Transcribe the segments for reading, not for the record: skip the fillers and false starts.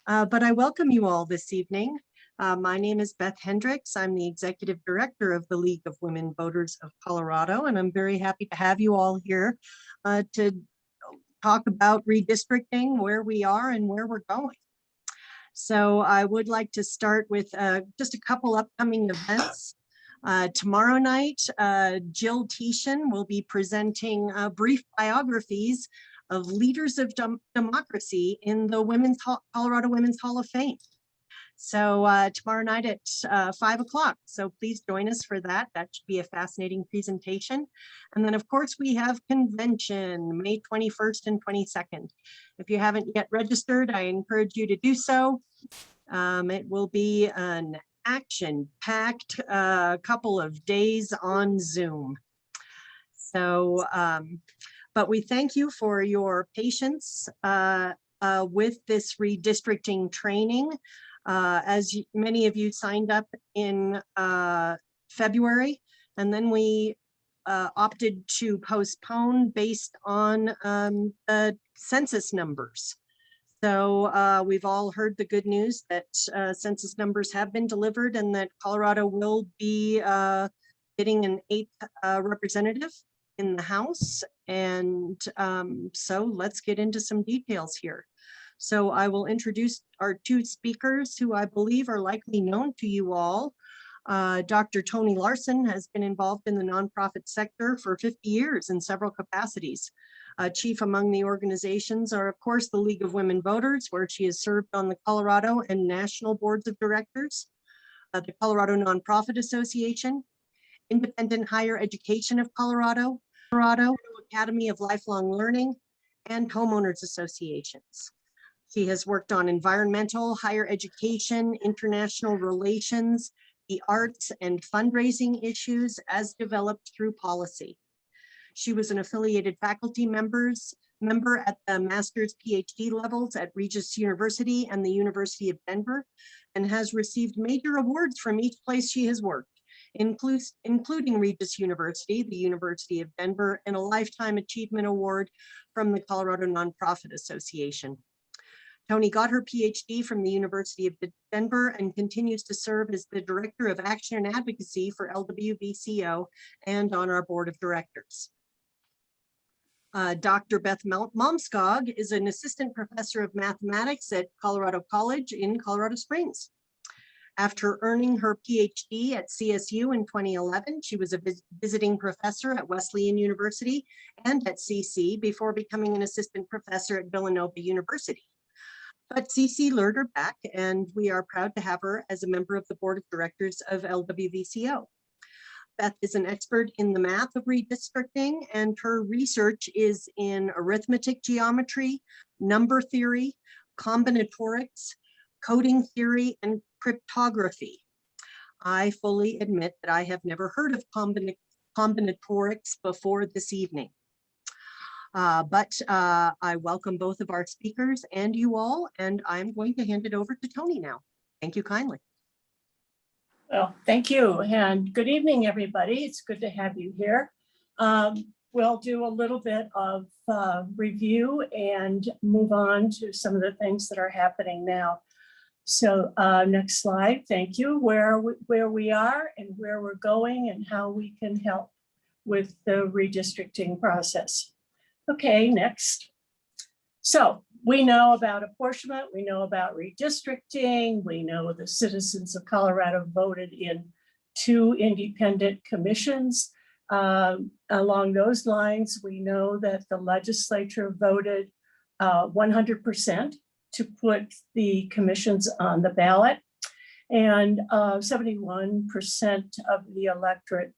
but I welcome you all this evening. My name is Beth Hendricks. I'm the Executive Director of the League of Women Voters of Colorado, and I'm very happy to have you all here to talk about redistricting, where we are and where we're going. So I would like to start with just a couple upcoming events. Tomorrow night, Jill Teeshan will be presenting brief biographies of leaders of democracy in the Colorado Women's Hall of Fame. So tomorrow night at 5 o'clock. So please join us for that. That should be a fascinating presentation. And then of course we have convention May 21st and 22nd. If you haven't yet registered, I encourage you to do so. It will be an action-packed couple of days on Zoom. So, but we thank you for your patience with this redistricting training. As many of you signed up in February, and then we opted to postpone based on the census numbers. So we've all heard the good news that census numbers have been delivered and that Colorado will be getting an 8th representative in the House. And so let's get into some details here. So I will introduce our two speakers who I believe are likely known to you all. Dr. Tony Larson has been involved in the nonprofit sector for 50 years in several capacities. Chief among the organizations are, of course, the League of Women Voters, where she has served on the Colorado and national boards of directors, the Colorado Nonprofit Association, Independent Higher Education of Colorado Academy of Lifelong Learning, and homeowners associations. She has worked on environmental, higher education, international relations, the arts, and fundraising issues as developed through policy. She was an affiliated faculty member at the master's PhD levels at Regis University and the University of Denver, and has received major awards from each place she has worked, including Regis University, the University of Denver, and a Lifetime Achievement Award from the Colorado Nonprofit Association. Toni got her PhD from the University of Denver and continues to serve as the Director of Action and Advocacy for LWVCO and on our board of directors. Dr. Beth Malmskog is an assistant professor of mathematics at Colorado College in Colorado Springs. After earning her PhD at CSU in 2011, she was a visiting professor at Wesleyan University and at CC before becoming an assistant professor at Villanova University. But CC lured her back, and we are proud to have her as a member of the board of directors of LWVCO. Beth is an expert in the math of redistricting, and her research is in arithmetic geometry, number theory, combinatorics, coding theory, and cryptography. I fully admit that I have never heard of combinatorics before this evening. But I welcome both of our speakers and you all, and I'm going to hand it over to Toni now. Thank you kindly. Well, thank you, and good evening, everybody. It's good to have you here. We'll do a little bit of review and move on to some of the things that are happening now. So next slide, thank you. Where we are and where we're going and how we can help with the redistricting process. Okay, next. So we know about apportionment, we know about redistricting, we know the citizens of Colorado voted in 2 independent commissions. Along those lines, we know that the legislature voted 100% to put the commissions on the ballot, and 71% of the electorate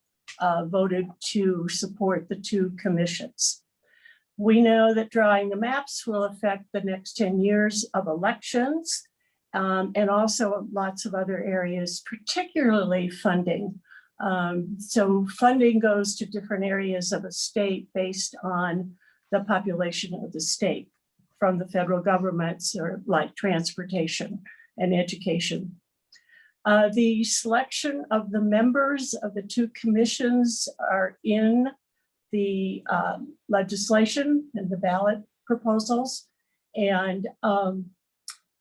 voted to support the 2 commissions. We know that drawing the maps will affect the next 10 years of elections, and also lots of other areas, particularly funding. So funding goes to different areas of a state based on the population of the state, from the federal governments, or like transportation and education. The selection of the members of the 2 commissions are in the legislation and the ballot proposals. And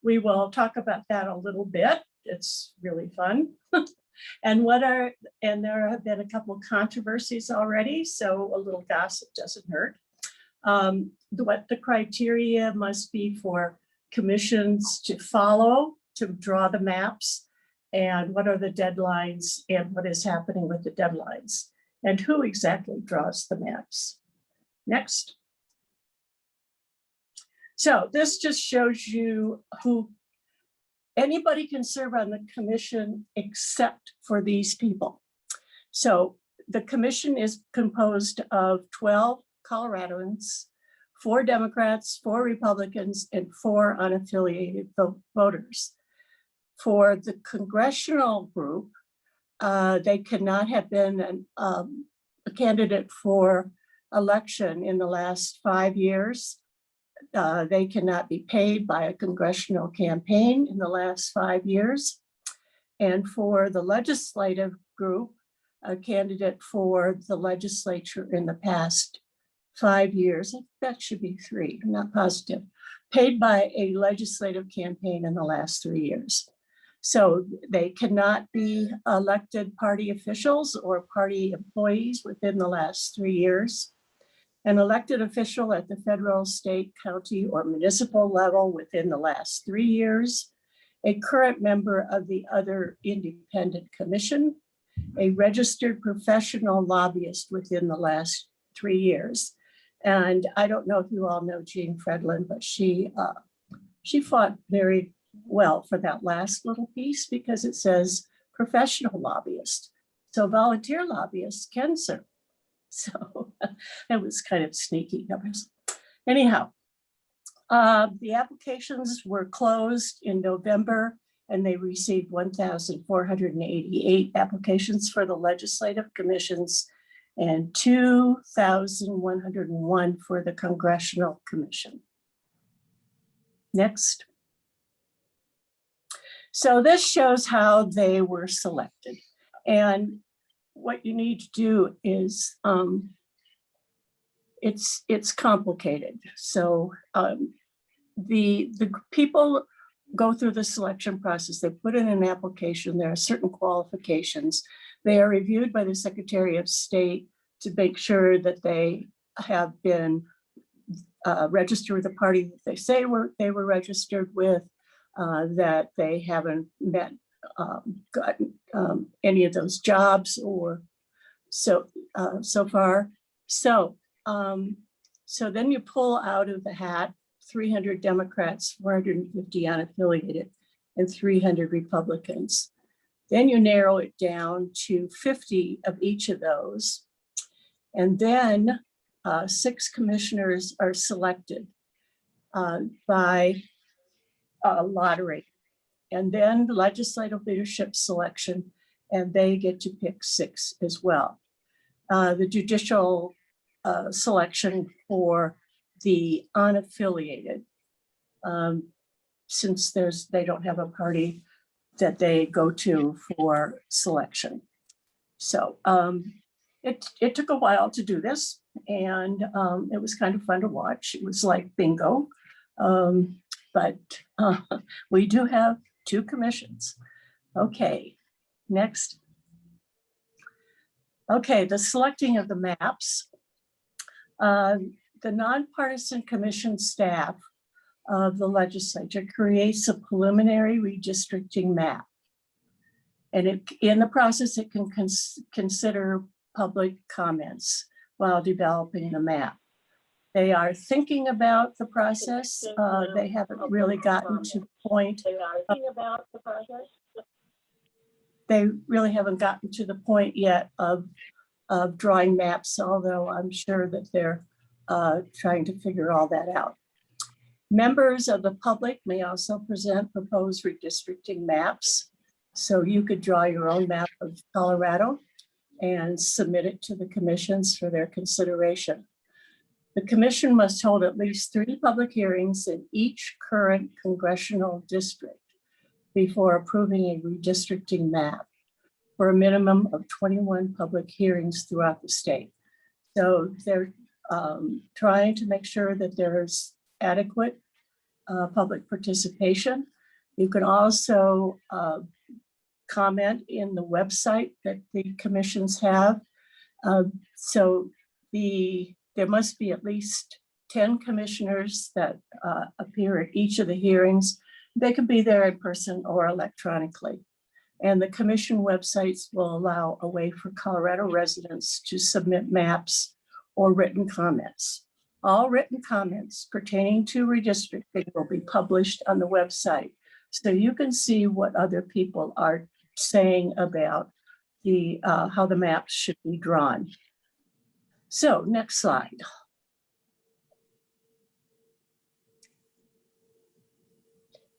we will talk about that a little bit. It's really fun. And there have been a couple of controversies already, so a little gossip doesn't hurt. What the criteria must be for commissions to follow, to draw the maps, and what are the deadlines and what is happening with the deadlines, and who exactly draws the maps. Next. So this just shows you who anybody can serve on the commission except for these people. So the commission is composed of 12 Coloradoans, 4 Democrats, 4 Republicans, and 4 unaffiliated voters. For the congressional group, they cannot have been a candidate for election in the last 5 years. They cannot be paid by a congressional campaign in the last 5 years. And for the legislative group, a candidate for the legislature in the past 5 years, that should be 3, I'm not positive, paid by a legislative campaign in the last 3 years. So they cannot be elected party officials or party employees within the last 3 years. An elected official at the federal, state, county, or municipal level within the last 3 years, a current member of the other independent commission, a registered professional lobbyist within the last 3 years. And I don't know if you all know Jean Fredlin, but she fought very well for that last little piece because it says professional lobbyist. So volunteer lobbyists can serve. So that was kind of sneaky. Anyhow, the applications were closed in November and they received 1,488 applications for the legislative commissions and 2,101 for the congressional commission. Next. So this shows how they were selected. And what you need to do is, it's complicated. So the people go through the selection process. They put in an application. There are certain qualifications. They are reviewed by the Secretary of State to make sure that they have been registered with the party that they say they were registered with, that they haven't met gotten any of those jobs or so far. So then you pull out of the hat 300 Democrats, 450 unaffiliated, and 300 Republicans. Then you narrow it down to 50 of each of those. And then 6 commissioners are selected by lottery. And then the legislative leadership selection, and they get to pick 6 as well. The judicial selection for the unaffiliated, since they don't have a party that they go to for selection. So it took a while to do this, and it was kind of fun to watch. It was like bingo, but we do have 2 commissions. Okay, next. Okay, the selecting of the maps. The nonpartisan commission staff of the legislature creates a preliminary redistricting map. And in the process, it can consider public comments while developing the map. They are thinking about the process. They haven't really gotten to the point. They really haven't gotten to the point yet of drawing maps, although I'm sure that they're trying to figure all that out. Members of the public may also present proposed redistricting maps. So you could draw your own map of Colorado and submit it to the commissions for their consideration. The commission must hold at least 3 public hearings in each current congressional district before approving a redistricting map for a minimum of 21 public hearings throughout the state. So they're trying to make sure that there's adequate public participation. You can also comment in the website that the commissions have. So there must be at least 10 commissioners that appear at each of the hearings. They could be there in person or electronically. And the commission websites will allow a way for Colorado residents to submit maps or written comments. All written comments pertaining to redistricting will be published on the website, so you can see what other people are saying about how the maps should be drawn. So next slide.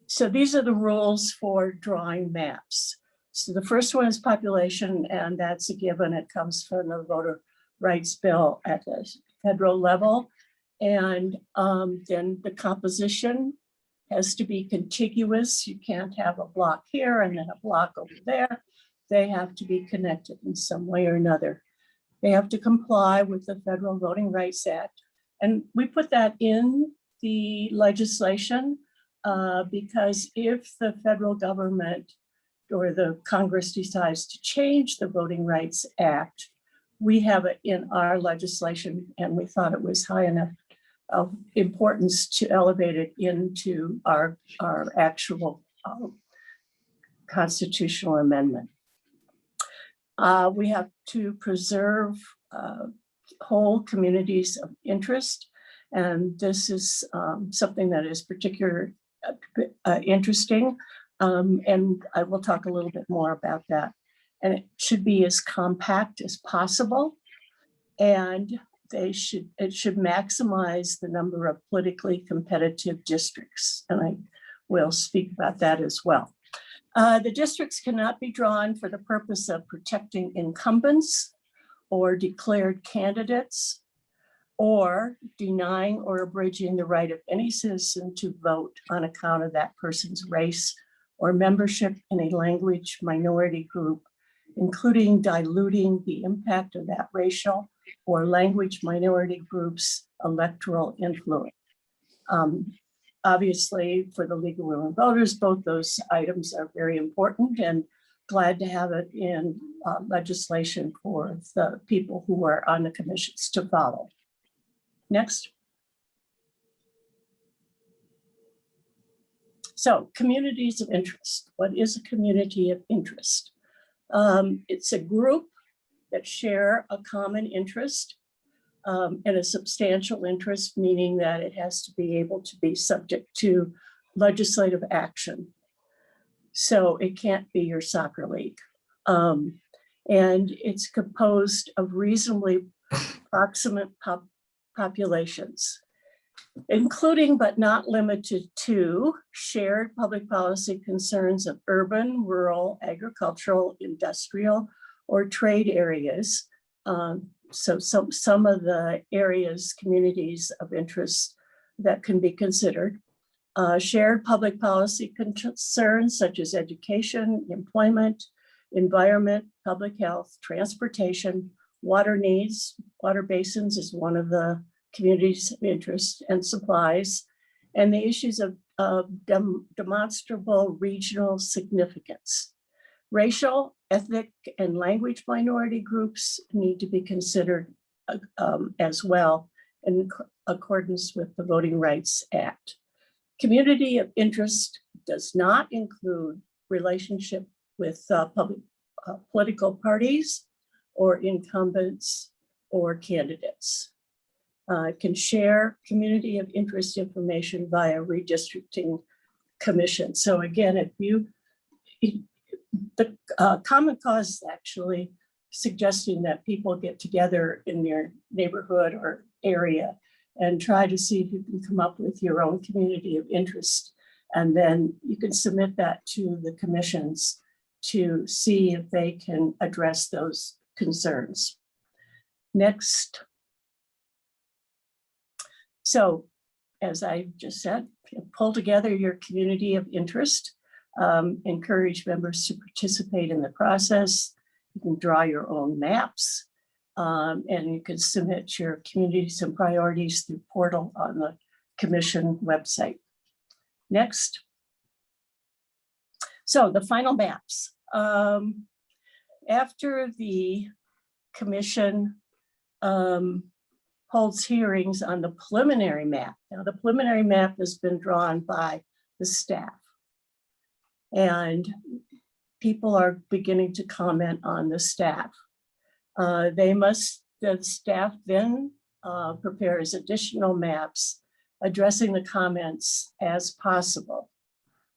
So these are the rules for drawing maps. So the first one is population, and that's a given. It comes from the voter rights bill at the federal level. And then the composition has to be contiguous. You can't have a block here and then a block over there. They have to be connected in some way or another. They have to comply with the Federal Voting Rights Act. And we put that in the legislation because if the federal government or the Congress decides to change the Voting Rights Act, we have it in our legislation, and we thought it was high enough of importance to elevate it into our actual constitutional amendment. We have to preserve whole communities of interest, and this is something that is particularly interesting, and I will talk a little bit more about that. And it should be as compact as possible, and it should maximize the number of politically competitive districts, and I will speak about that as well. The districts cannot be drawn for the purpose of protecting incumbents or declared candidates, or denying or abridging the right of any citizen to vote on account of that person's race or membership in a language minority group, including diluting the impact of that racial or language minority group's electoral influence. Obviously, for the League of Women Voters, both those items are very important, and glad to have it in legislation for the people who are on the commissions to follow. Next. So, communities of interest. What is a community of interest? It's a group that share a common interest and a substantial interest, meaning that it has to be able to be subject to legislative action. So it can't be your soccer league. And it's composed of reasonably proximate populations, including but not limited to shared public policy concerns of urban, rural, agricultural, industrial, or trade areas. So some of the areas, communities of interest that can be considered. Shared public policy concerns such as education, employment, environment, public health, transportation, water needs. Water basins is one of the communities of interest, and supplies, and the issues of demonstrable regional significance. Racial, ethnic, and language minority groups need to be considered as well in accordance with the Voting Rights Act. Community of interest does not include relationship with political parties or incumbents or candidates. Can share community of interest information via redistricting commission. So again, the Common Cause is actually suggesting that people get together in their neighborhood or area and try to see if you can come up with your own community of interest. And then you can submit that to the commissions to see if they can address those concerns. Next. So, as I just said, pull together your community of interest, encourage members to participate in the process. You can draw your own maps, and you can submit your communities and priorities through portal on the commission website. Next. So the final maps. After the commission holds hearings on the preliminary map. Now, the preliminary map has been drawn by the staff, and people are beginning to comment on the staff. The staff then prepares additional maps addressing the comments as possible.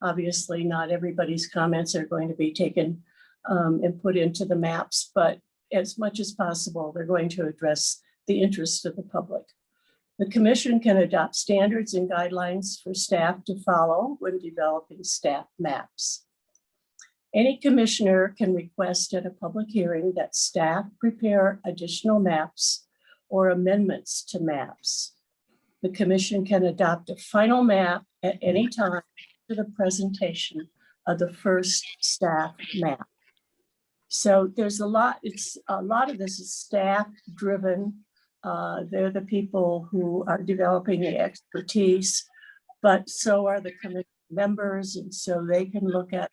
Obviously, not everybody's comments are going to be taken and put into the maps, but as much as possible, they're going to address the interest of the public. The commission can adopt standards and guidelines for staff to follow when developing staff maps. Any commissioner can request at a public hearing that staff prepare additional maps or amendments to maps. The commission can adopt a final map at any time to the presentation of the first staff map. So there's a lot of this is staff driven. They're the people who are developing the expertise, but so are the commission members. And so they can look at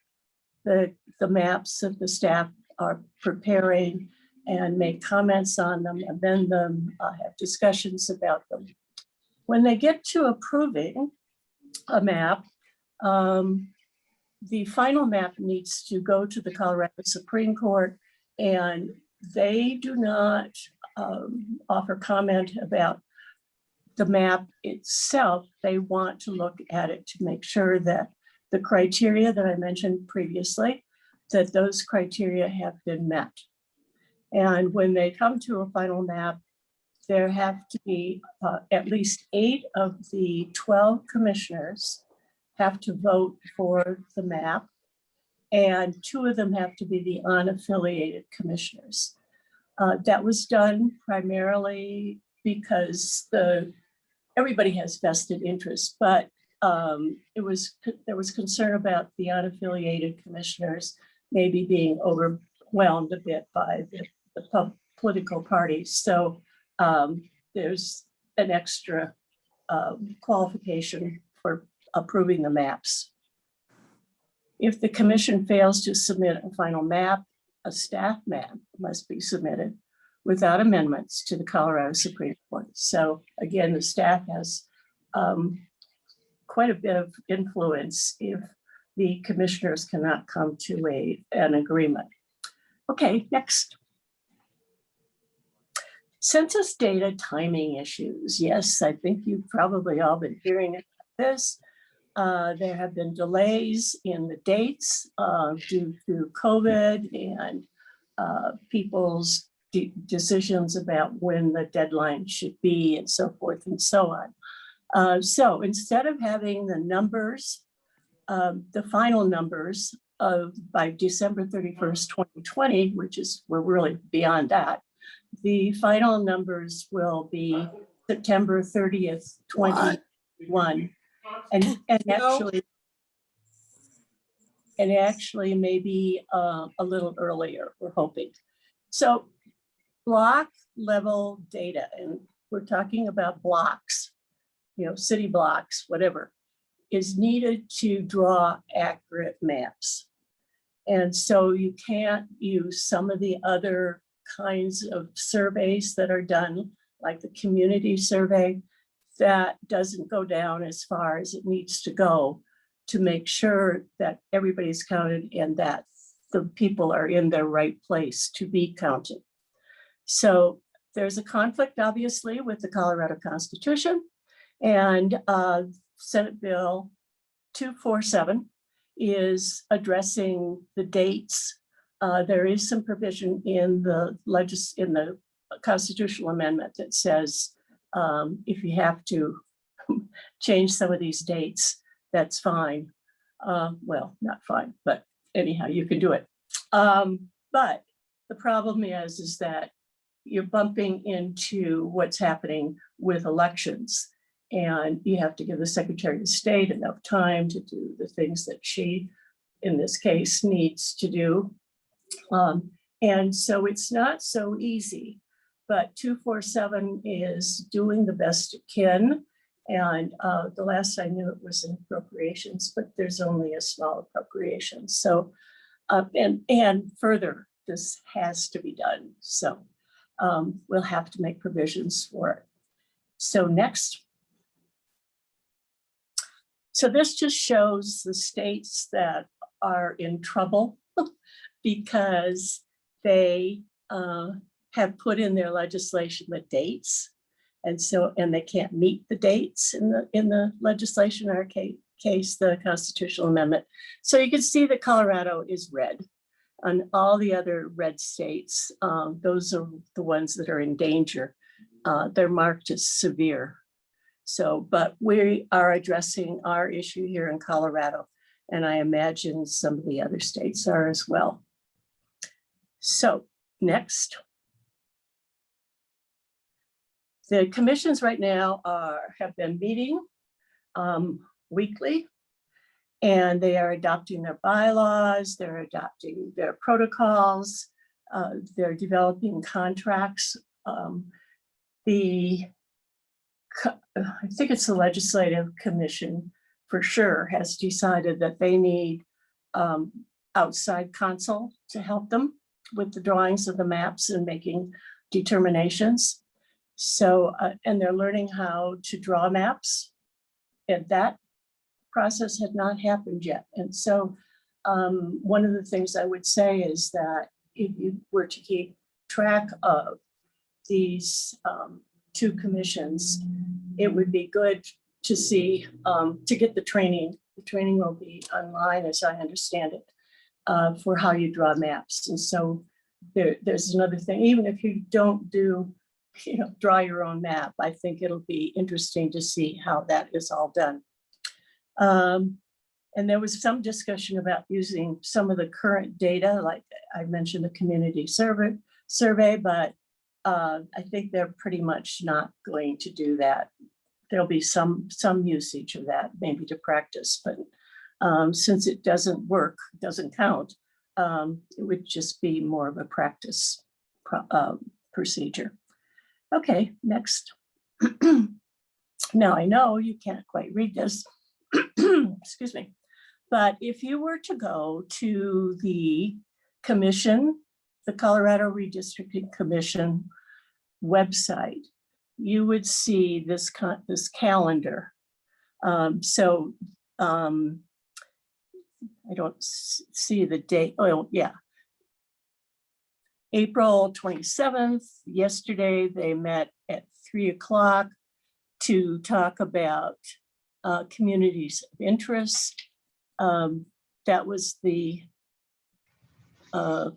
the maps that the staff are preparing and make comments on them, amend them, have discussions about them. When they get to approving a map, the final map needs to go to the Colorado Supreme Court, and they do not offer comment about the map itself. They want to look at it to make sure that the criteria that I mentioned previously, that those criteria have been met. And when they come to a final map, there have to be at least 8 of the 12 commissioners have to vote for the map, and 2 of them have to be the unaffiliated commissioners. That was done primarily because everybody has vested interest, but there was concern about the unaffiliated commissioners maybe being overwhelmed a bit by the political parties. So there's an extra qualification for approving the maps. If the commission fails to submit a final map, a staff map must be submitted without amendments to the Colorado Supreme Court. So again, the staff has quite a bit of influence if the commissioners cannot come to an agreement. Okay, next. Census data timing issues. Yes, I think you've probably all been hearing about this. There have been delays in the dates due to COVID and people's decisions about when the deadline should be and so forth and so on. So instead of having the numbers, the final numbers by December 31st, 2020, we're really beyond that, the final numbers will be September 30th, 2021. And actually maybe a little earlier, we're hoping. So block level data, and we're talking about blocks, city blocks, whatever, is needed to draw accurate maps. And so you can't use some of the other kinds of surveys that are done, like the community survey, that doesn't go down as far as it needs to go to make sure that everybody's counted and that the people are in their right place to be counted. So there's a conflict, obviously, with the Colorado Constitution, and Senate Bill 247 is addressing the dates. There is some provision in the constitutional amendment that says if you have to change some of these dates, that's fine. Well, not fine, but anyhow, you can do it. But the problem is that you're bumping into what's happening with elections, and you have to give the Secretary of State enough time to do the things that she, in this case, needs to do. And so it's not so easy, but 247 is doing the best it can. And the last I knew it was in appropriations, but there's only a small appropriation. So, and further, this has to be done. So we'll have to make provisions for it. So next. So this just shows the states that are in trouble because they have put in their legislation the dates. And so, and they can't meet the dates in the legislation, in our case, the constitutional amendment. So you can see that Colorado is red. And all the other red states, those are the ones that are in danger. They're marked as severe. So, but we are addressing our issue here in Colorado, and I imagine some of the other states are as well. So next. The commissions right now have been meeting weekly, and they are adopting their bylaws, they're adopting their protocols, they're developing contracts. I think it's the Legislative Commission for sure has decided that they need outside counsel to help them with the drawings of the maps and making determinations. So, and they're learning how to draw maps, and that process had not happened yet. And so one of the things I would say is that if you were to keep track of these two commissions, it would be good to see, to get the training. The training will be online, as I understand it, for how you draw maps. And so there's another thing, even if you don't do, draw your own map, I think it'll be interesting to see how that is all done. And there was some discussion about using some of the current data, like I mentioned the community survey, but I think they're pretty much not going to do that. There'll be some usage of that, maybe to practice, but since it doesn't work, doesn't count, it would just be more of a practice procedure. Okay, next. Now I know you can't quite read this, excuse me, but if you were to go to the commission, the Colorado Redistricting Commission website, you would see this calendar. I don't see the date. Oh yeah, April 27th, yesterday they met at 3 o'clock to talk about communities of interest. That was the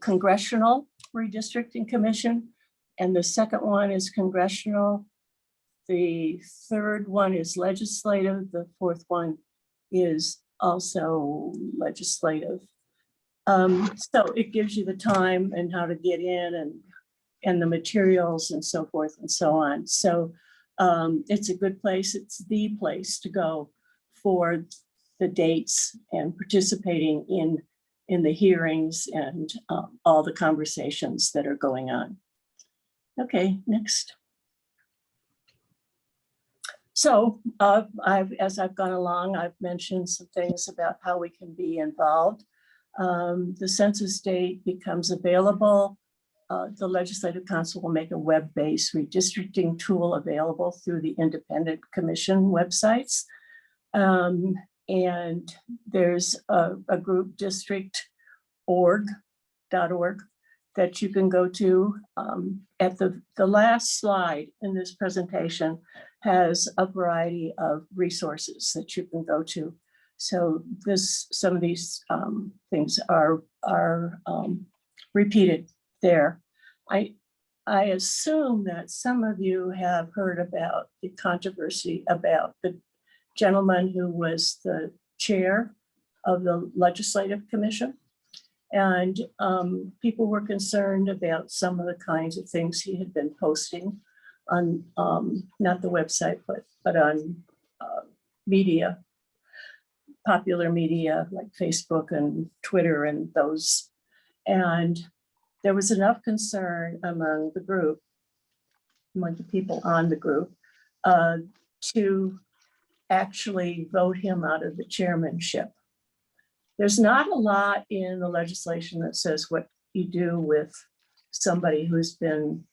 Congressional Redistricting Commission, and the second one is congressional. The third one is legislative. The fourth one is also legislative. So it gives you the time and how to get in and the materials and so forth and so on. So it's a good place. It's the place to go for the dates and participating in the hearings and all the conversations that are going on. Okay, next. So as I've gone along, I've mentioned some things about how we can be involved. The census date becomes available. The Legislative Council will make a web-based redistricting tool available through the independent commission websites. And there's a group, district.org, that you can go to. At the last slide in this presentation has a variety of resources that you can go to. So some of these things are repeated there. I assume that some of you have heard about the controversy about the gentleman who was the chair of the Legislative Commission. And people were concerned about some of the kinds of things he had been posting on, not the website, but on media, popular media like Facebook and Twitter and those. And there was enough concern among the group, among the people on the group, to actually vote him out of the chairmanship. There's not a lot in the legislation that says what you do with somebody who's been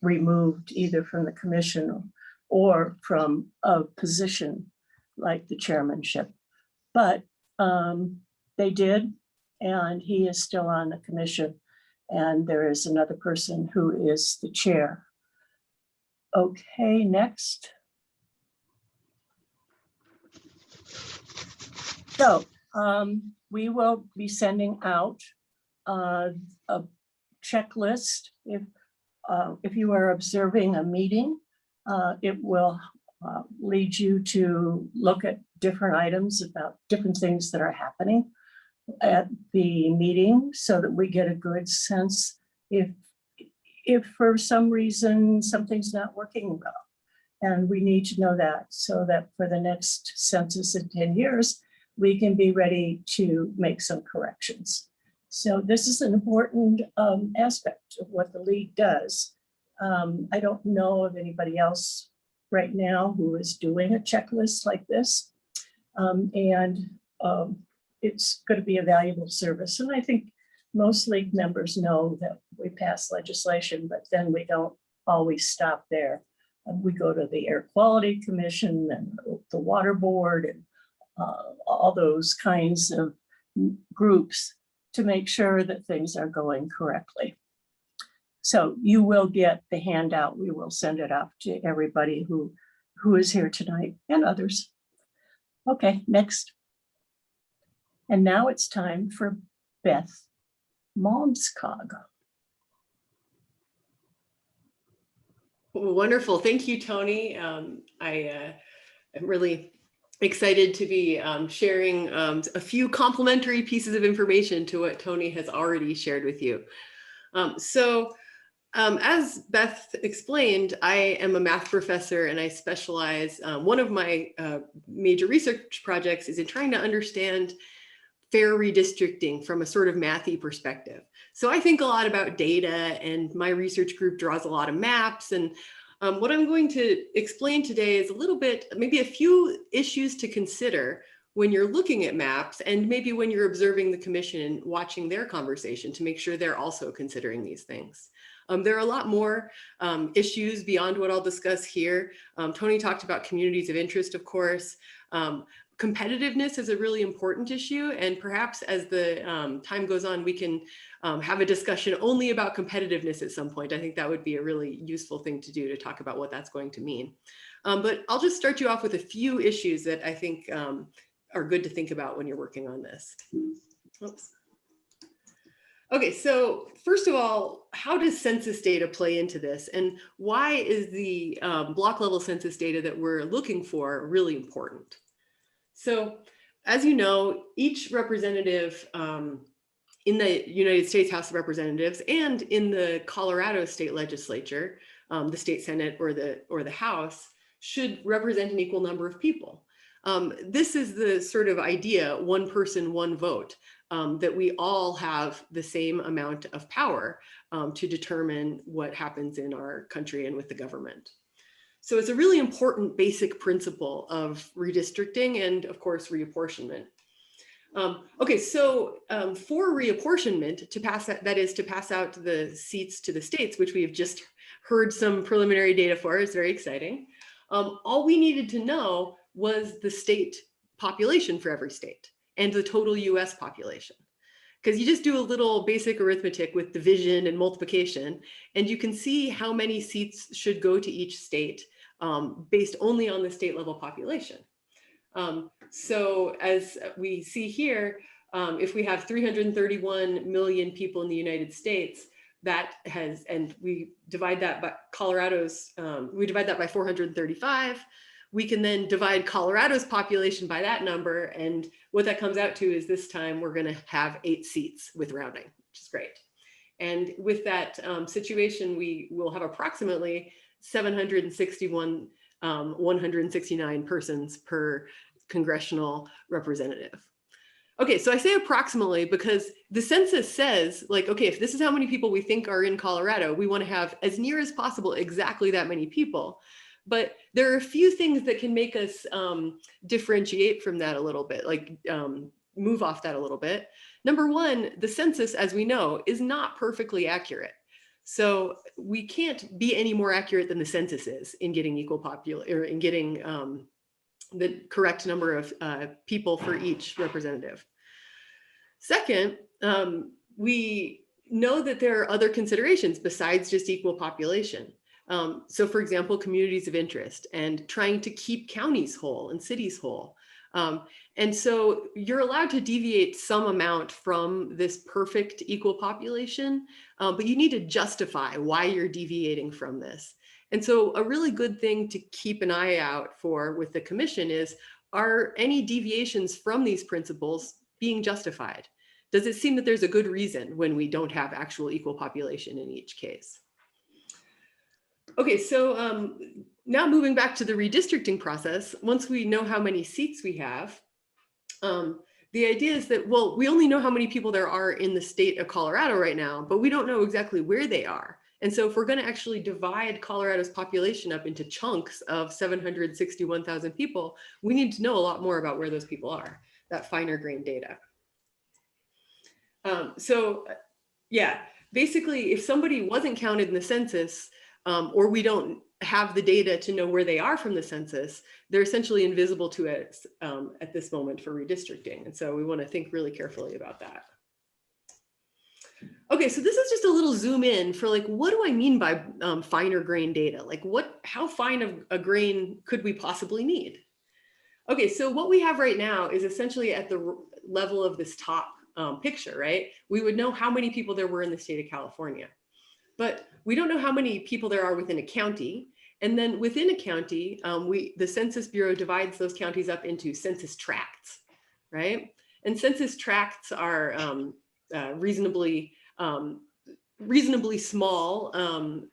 removed either from the commission or from a position like the chairmanship. But they did, and he is still on the commission, and there is another person who is the chair. Okay, next. So we will be sending out a checklist. If you are observing a meeting, it will lead you to look at different items about different things that are happening at the meeting so that we get a good sense if for some reason something's not working well. And we need to know that so that for the next census in 10 years, we can be ready to make some corrections. So this is an important aspect of what the League does. I don't know of anybody else right now who is doing a checklist like this. It's going to be a valuable service. And I think most League members know that we pass legislation, but then we don't always stop there. We go to the Air Quality Commission and the Water Board and all those kinds of groups to make sure that things are going correctly. So you will get the handout. We will send it out to everybody who is here tonight and others. Okay, next. And now it's time for Beth Malmskog. Wonderful. Thank you, Tony. I am really excited to be sharing a few complementary pieces of information to what Tony has already shared with you. As Beth explained, I am a math professor and I specialize, one of my major research projects is in trying to understand fair redistricting from a sort of mathy perspective. So I think a lot about data, and my research group draws a lot of maps. And what I'm going to explain today is a little bit, maybe a few issues to consider when you're looking at maps, and maybe when you're observing the commission and watching their conversation to make sure they're also considering these things. There are a lot more issues beyond what I'll discuss here. Tony talked about communities of interest, of course. Competitiveness is a really important issue, and perhaps as the time goes on, we can have a discussion only about competitiveness at some point. I think that would be a really useful thing to do, to talk about what that's going to mean. But I'll just start you off with a few issues that I think are good to think about when you're working on this. Oops. Okay, so first of all, how does census data play into this, and why is the block level census data that we're looking for really important? So, as you know, each representative in the United States House of Representatives and in the Colorado state legislature, the state Senate or the House, should represent an equal number of people. This is the sort of idea, one person, one vote, that we all have the same amount of power to determine what happens in our country and with the government. So it's a really important basic principle of redistricting and, of course, reapportionment. Okay, so for reapportionment, to pass that is to pass out the seats to the states, which we have just heard some preliminary data for, is very exciting. All we needed to know was the state population for every state and the total US population. Because you just do a little basic arithmetic with division and multiplication, and you can see how many seats should go to each state based only on the state level population. So as we see here, if we have 331 million people in the United States, that has, and we divide that by Colorado's, we divide that by 435. We can then divide Colorado's population by that number. And what that comes out to is this time we're gonna have 8 seats with rounding, which is great. And with that situation, we will have approximately 761, 169 persons per congressional representative. Okay, so I say approximately because the census says, like, okay, if this is how many people we think are in Colorado, we want to have as near as possible exactly that many people. But there are a few things that can make us differentiate from that a little bit, like move off that a little bit. Number one, the census, as we know, is not perfectly accurate. So we can't be any more accurate than the census is in getting in getting the correct number of people for each representative. Second, we know that there are other considerations besides just equal population. So for example, communities of interest and trying to keep counties whole and cities whole. And so you're allowed to deviate some amount from this perfect equal population, but you need to justify why you're deviating from this. And so a really good thing to keep an eye out for with the commission is, are any deviations from these principles being justified? Does it seem that there's a good reason when we don't have actual equal population in each case? Okay, so now moving back to the redistricting process, once we know how many seats we have, the idea is that, well, we only know how many people there are in the state of Colorado right now, but we don't know exactly where they are. And so if we're going to actually divide Colorado's population up into chunks of 761,000 people, we need to know a lot more about where those people are, that finer grained data. Yeah, basically, if somebody wasn't counted in the census, or we don't have the data to know where they are from the census, they're essentially invisible to us at this moment for redistricting. And so we want to think really carefully about that. Okay, so this is just a little zoom in for like, what do I mean by finer grain data? Like how fine of a grain could we possibly need? Okay, so what we have right now is essentially at the level of this top picture, right? We would know how many people there were in the state of California, but we don't know how many people there are within a county. And then within a county, the Census Bureau divides those counties up into census tracts, right? And census tracts are reasonably small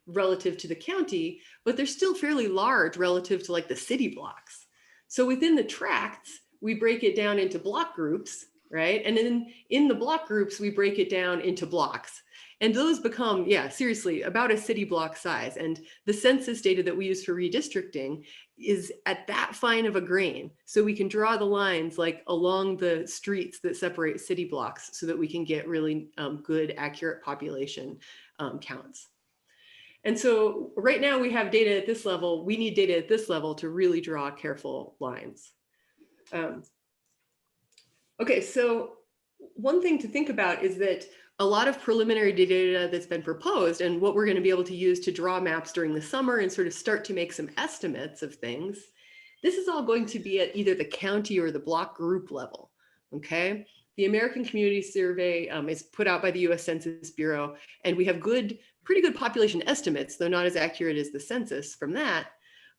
relative to the county, but they're still fairly large relative to like the city blocks. So within the tracts, we break it down into block groups, right? And then in the block groups, we break it down into blocks. And those become, yeah, seriously, about a city block size. And the census data that we use for redistricting is at that fine of a grain. So we can draw the lines like along the streets that separate city blocks so that we can get really good, accurate population counts. And so right now we have data at this level. We need data at this level to really draw careful lines. Okay, so one thing to think about is that a lot of preliminary data that's been proposed and what we're going to be able to use to draw maps during the summer and sort of start to make some estimates of things, this is all going to be at either the county or the block group level, okay? The American Community Survey is put out by the US Census Bureau, and we have pretty good population estimates, though not as accurate as the census from that,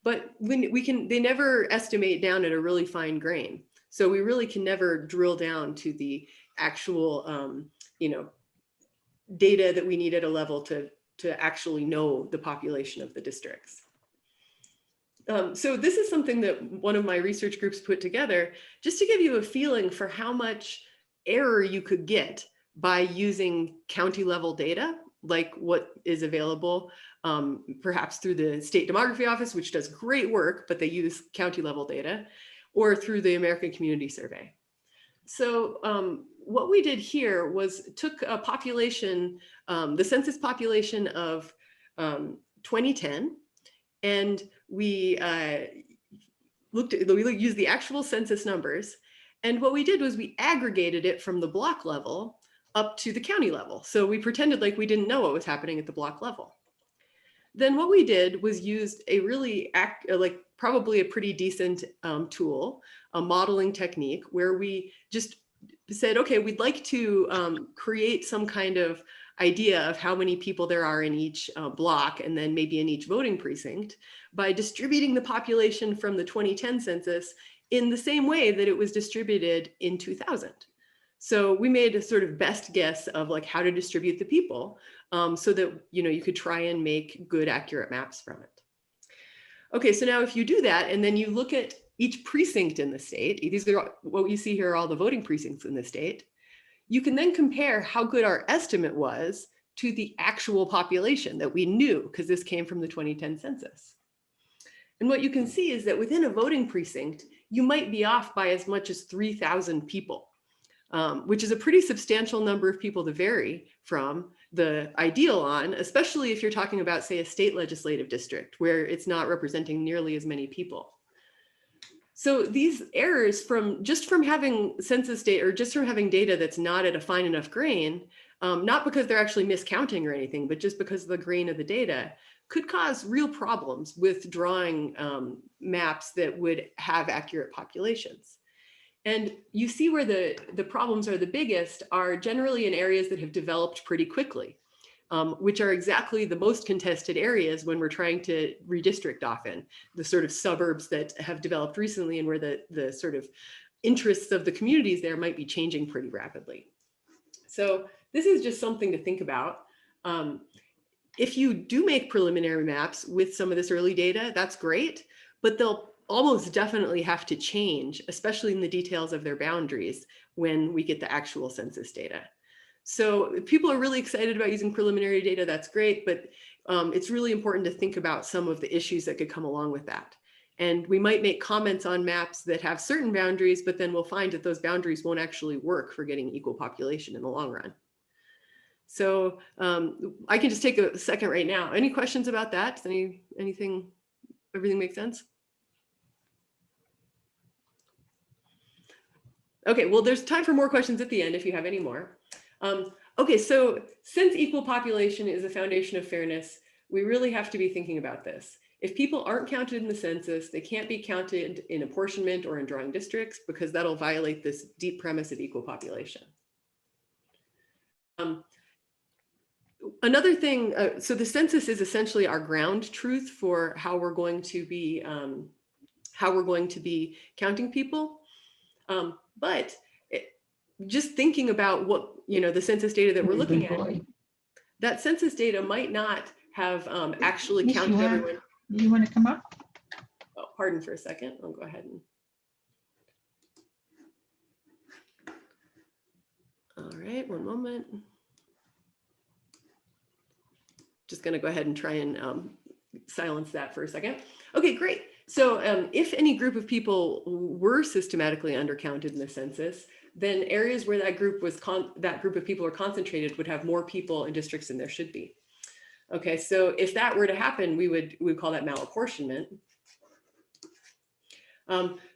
but they never estimate down at a really fine grain. So we really can never drill down to the actual, data that we need at a level to actually know the population of the districts. So this is something that one of my research groups put together just to give you a feeling for how much error you could get by using county level data, like what is available perhaps through the State Demography Office, which does great work, but they use county level data, or through the American Community Survey. So what we did here was took a population, the census population of 2010, and we used the actual census numbers. And what we did was we aggregated it from the block level up to the county level. So we pretended like we didn't know what was happening at the block level. Then what we did was used a really probably a pretty decent tool, a modeling technique, where we just said, okay, we'd like to create some kind of idea of how many people there are in each block and then maybe in each voting precinct by distributing the population from the 2010 census in the same way that it was distributed in 2000. So we made a sort of best guess of like how to distribute the people so that you could try and make good, accurate maps from it. Okay, so now if you do that and then you look at each precinct in the state, these are what you see here are all the voting precincts in the state, you can then compare how good our estimate was to the actual population that we knew, because this came from the 2010 census. And what you can see is that within a voting precinct, you might be off by as much as 3,000 people, which is a pretty substantial number of people to vary from the ideal on, especially if you're talking about, say, a state legislative district where it's not representing nearly as many people. So these errors from having census data or just from having data that's not at a fine enough grain, not because they're actually miscounting or anything, but just because of the grain of the data, could cause real problems with drawing maps that would have accurate populations. And you see where the problems are the biggest are generally in areas that have developed pretty quickly, which are exactly the most contested areas when we're trying to redistrict often, the sort of suburbs that have developed recently and where the sort of interests of the communities there might be changing pretty rapidly. So this is just something to think about. If you do make preliminary maps with some of this early data, that's great, but they'll almost definitely have to change, especially in the details of their boundaries when we get the actual census data. So if people are really excited about using preliminary data, that's great, but it's really important to think about some of the issues that could come along with that. And we might make comments on maps that have certain boundaries, but then we'll find that those boundaries won't actually work for getting equal population in the long run. So I can just take a second right now. Any questions about that? Does everything make sense? Okay, well, there's time for more questions at the end if you have any more. Okay, so since equal population is a foundation of fairness, we really have to be thinking about this. If people aren't counted in the census, they can't be counted in apportionment or in drawing districts because that'll violate this deep premise of equal population. Another thing, so the census is essentially our ground truth for how we're going to be counting people. But just thinking about what, the census data that we're looking at, that census data might not have actually counted everyone. You want to come up? Oh, pardon for a second. I'll go ahead and. All right, one moment. Just going to go ahead and try and silence that for a second. Okay, great. So if any group of people were systematically undercounted in the census, then areas where that group of people are concentrated would have more people in districts than there should be. Okay, so if that were to happen, we would call that malapportionment.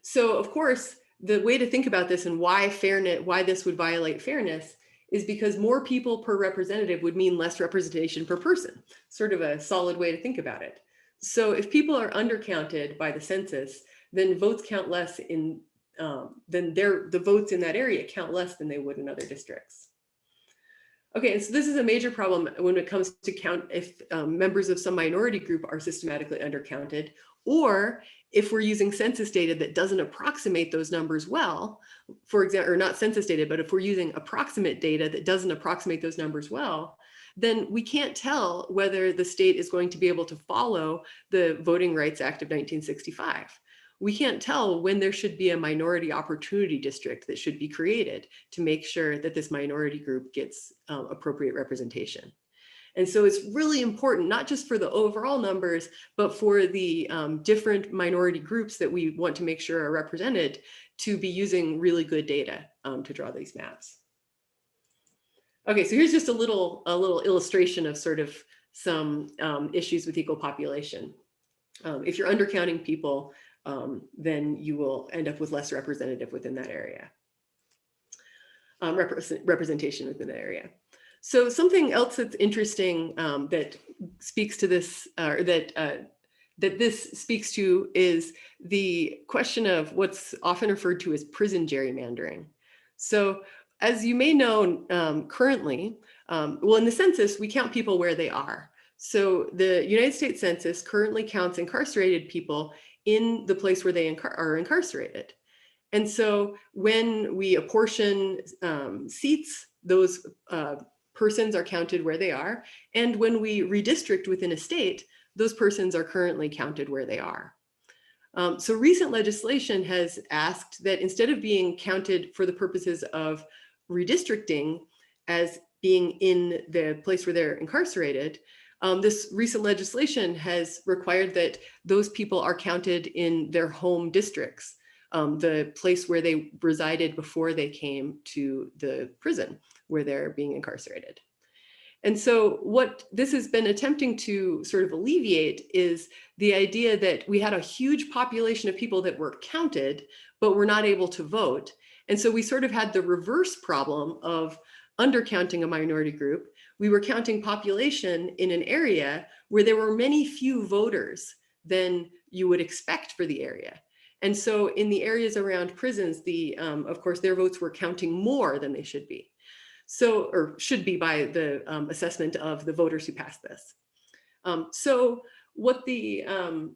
So of course, the way to think about this and why this would violate fairness is because more people per representative would mean less representation per person. Sort of a solid way to think about it. So if people are undercounted by the census, then votes count less the votes in that area count less than they would in other districts. Okay, so this is a major problem when it comes to count if members of some minority group are systematically undercounted, or if we're using census data that doesn't approximate those numbers well, for example, or not census data, but if we're using approximate data that doesn't approximate those numbers well, then we can't tell whether the state is going to be able to follow the Voting Rights Act of 1965. We can't tell when there should be a minority opportunity district that should be created to make sure that this minority group gets appropriate representation. And so it's really important, not just for the overall numbers, but for the different minority groups that we want to make sure are represented to be using really good data to draw these maps. Okay, so here's just a little illustration of sort of some issues with equal population. If you're undercounting people, then you will end up with less representative within that area, representation within that area. So something else that's interesting that speaks to this, or that this speaks to, is the question of what's often referred to as prison gerrymandering. So as you may know, currently, well, in the census, we count people where they are. So the United States Census currently counts incarcerated people in the place where they are incarcerated. And so when we apportion seats, those persons are counted where they are. And when we redistrict within a state, those persons are currently counted where they are. So recent legislation has asked that instead of being counted for the purposes of redistricting as being in the place where they're incarcerated, this recent legislation has required that those people are counted in their home districts, the place where they resided before they came to the prison where they're being incarcerated. And so what this has been attempting to sort of alleviate is the idea that we had a huge population of people that were counted, but were not able to vote. And so we sort of had the reverse problem of undercounting a minority group. We were counting population in an area where there were many few voters than you would expect for the area. And so in the areas around prisons, of course, their votes were counting more than they should be. So, or should be by the assessment of the voters who passed this. So what a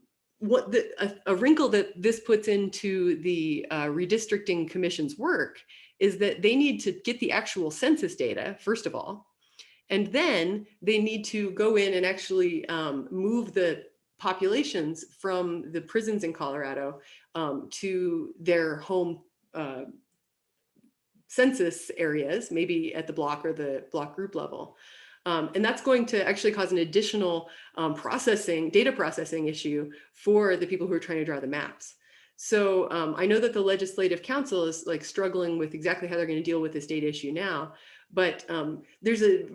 wrinkle that this puts into the Redistricting Commission's work is that they need to get the actual census data, first of all, and then they need to go in and actually move the populations from the prisons in Colorado to their home census areas, maybe at the block or the block group level. And that's going to actually cause an additional data processing issue for the people who are trying to draw the maps. So I know that the Legislative Council is like struggling with exactly how they're going to deal with this data issue now, but there's a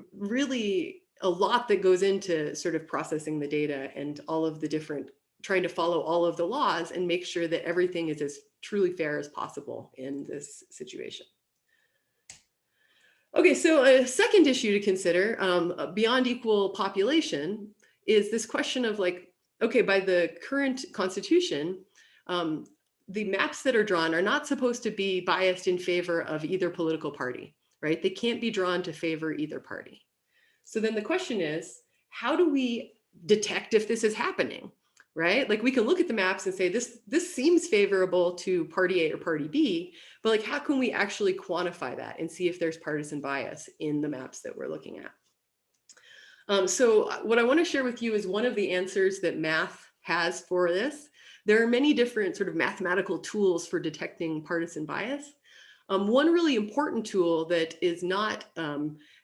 lot that goes into sort of processing the data and all of the different, trying to follow all of the laws and make sure that everything is as truly fair as possible in this situation. Okay, so a second issue to consider beyond equal population is this question of like, okay, by the current constitution, the maps that are drawn are not supposed to be biased in favor of either political party, right? They can't be drawn to favor either party. So then the question is, how do we detect if this is happening, right? Like we can look at the maps and say, this seems favorable to party A or party B, but like, how can we actually quantify that and see if there's partisan bias in the maps that we're looking at? So what I want to share with you is one of the answers that math has for this. There are many different sort of mathematical tools for detecting partisan bias. One really important tool that is not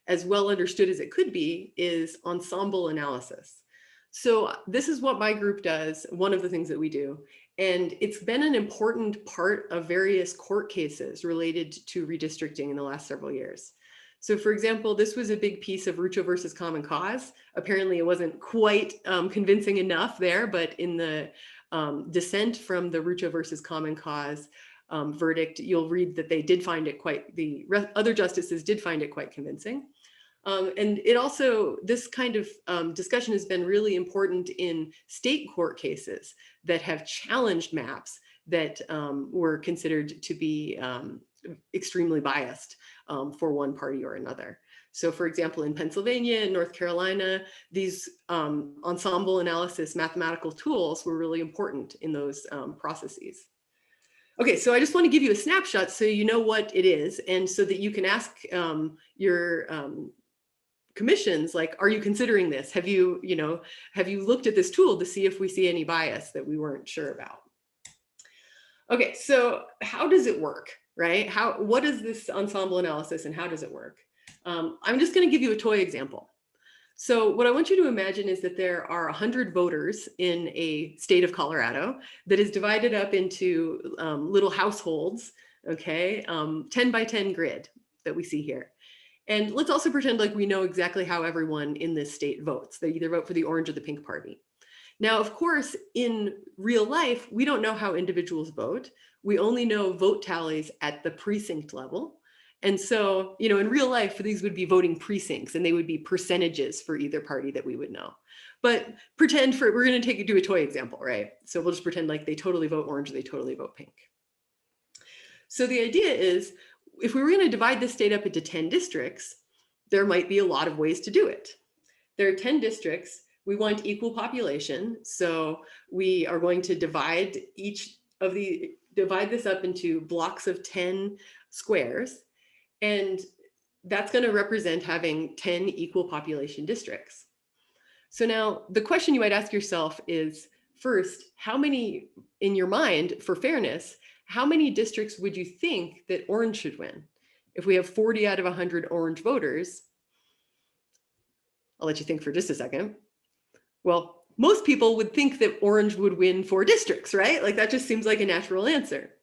as well understood as it could be is ensemble analysis. So this is what my group does, one of the things that we do. And it's been an important part of various court cases related to redistricting in the last several years. So for example, this was a big piece of Rucho versus Common Cause. Apparently it wasn't quite convincing enough there, but in the dissent from the Rucho versus Common Cause verdict, you'll read that they did find it the other justices did find it quite convincing. And it also, this kind of discussion has been really important in state court cases that have challenged maps that were considered to be extremely biased for one party or another. So for example, in Pennsylvania and North Carolina, these ensemble analysis mathematical tools were really important in those processes. Okay, so I just want to give you a snapshot so you know what it is, and so that you can ask your commissions, like, are you considering this? Have you looked at this tool to see if we see any bias that we weren't sure about? Okay, so how does it work, right? What is this ensemble analysis and how does it work? I'm just going to give you a toy example. So what I want you to imagine is that there are 100 voters in a state of Colorado that is divided up into little households, okay, 10 by 10 grid that we see here. And let's also pretend like we know exactly how everyone in this state votes. They either vote for the orange or the pink party. Now, of course, in real life, we don't know how individuals vote. We only know vote tallies at the precinct level. And so, in real life, these would be voting precincts and they would be percentages for either party that we would know. But we're going to do a toy example, right? So we'll just pretend like they totally vote orange or they totally vote pink. So the idea is, if we were going to divide this state up into 10 districts, there might be a lot of ways to do it. There are 10 districts. We want equal population. So we are going to divide this up into blocks of 10 squares. And that's going to represent having 10 equal population districts. So now the question you might ask yourself is, first, how many, in your mind, for fairness, how many districts would you think that orange should win? If we have 40 out of 100 orange voters, I'll let you think for just a second. Well, most people would think that orange would win 4 districts, right? Like that just seems like a natural answer.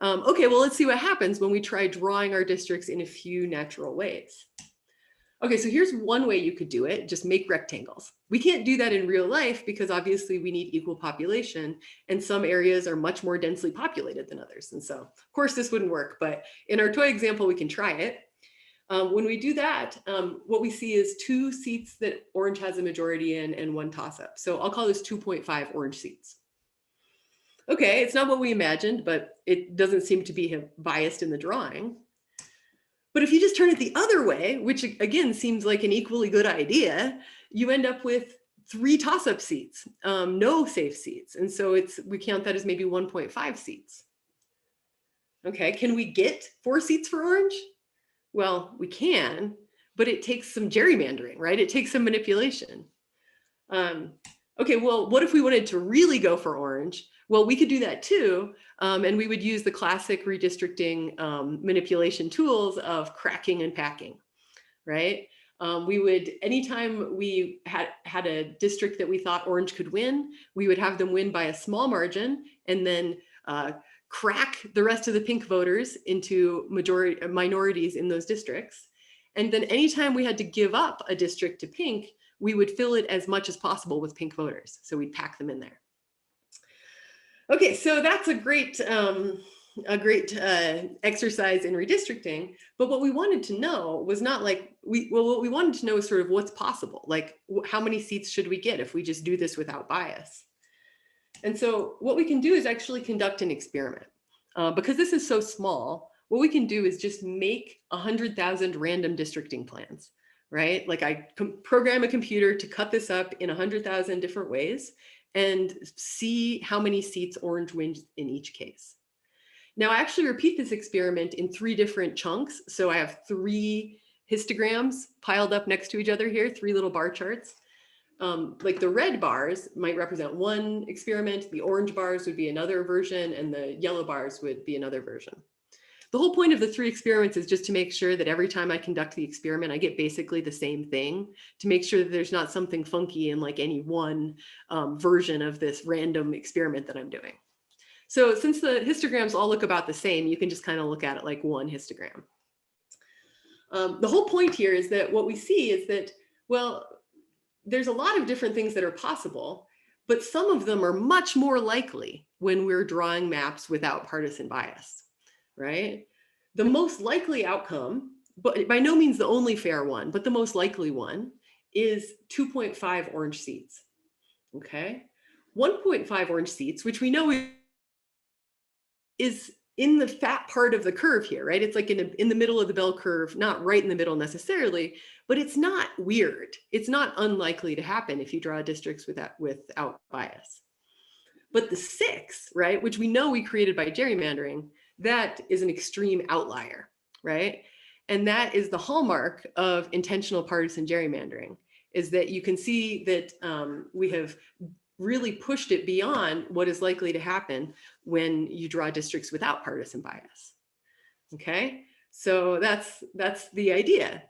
Okay, well, let's see what happens when we try drawing our districts in a few natural ways. Okay, so here's one way you could do it, just make rectangles. We can't do that in real life because obviously we need equal population and some areas are much more densely populated than others. And so of course this wouldn't work, but in our toy example, we can try it. When we do that, what we see is 2 seats that orange has a majority in and 1 toss-up. So I'll call this 2.5 orange seats. Okay, it's not what we imagined, but it doesn't seem to be biased in the drawing. But if you just turn it the other way, which again seems like an equally good idea, you end up with 3 toss-up seats, no safe seats. And so we count that as maybe 1.5 seats. Okay, can we get 4 seats for orange? Well, we can, but it takes some gerrymandering, right? It takes some manipulation. Okay, well, what if we wanted to really go for orange? Well, we could do that too, and we would use the classic redistricting manipulation tools of cracking and packing, right? We would, anytime we had a district that we thought orange could win, we would have them win by a small margin and then crack the rest of the pink voters into minorities in those districts. And then anytime we had to give up a district to pink, we would fill it as much as possible with pink voters. So we'd pack them in there. Okay, so that's a great exercise in redistricting. But what we wanted to know was not like, what we wanted to know is sort of what's possible. Like how many seats should we get if we just do this without bias? And so what we can do is actually conduct an experiment. Because this is so small, what we can do is just make 100,000 random districting plans, right? Like I program a computer to cut this up in 100,000 different ways and see how many seats orange wins in each case. Now I actually repeat this experiment in 3 different chunks. So I have 3 histograms piled up next to each other here, 3 little bar charts. Like the red bars might represent one experiment, the orange bars would be another version, and the yellow bars would be another version. The whole point of the 3 experiments is just to make sure that every time I conduct the experiment, I get basically the same thing, to make sure that there's not something funky in like any one version of this random experiment that I'm doing. So since the histograms all look about the same, you can just kind of look at it like one histogram. The whole point here is that what we see is that, well, there's a lot of different things that are possible, but some of them are much more likely when we're drawing maps without partisan bias. Right? The most likely outcome, but by no means the only fair one, but the most likely one is 2.5 orange seats. Okay? 1.5 orange seats, which we know is in the fat part of the curve here, right? It's like in the middle of the bell curve, not right in the middle necessarily, but it's not weird. It's not unlikely to happen if you draw districts without bias. But the 6, right, which we know we created by gerrymandering, that is an extreme outlier, right? And that is the hallmark of intentional partisan gerrymandering, is that you can see that we have really pushed it beyond what is likely to happen when you draw districts without partisan bias. Okay, so that's the idea.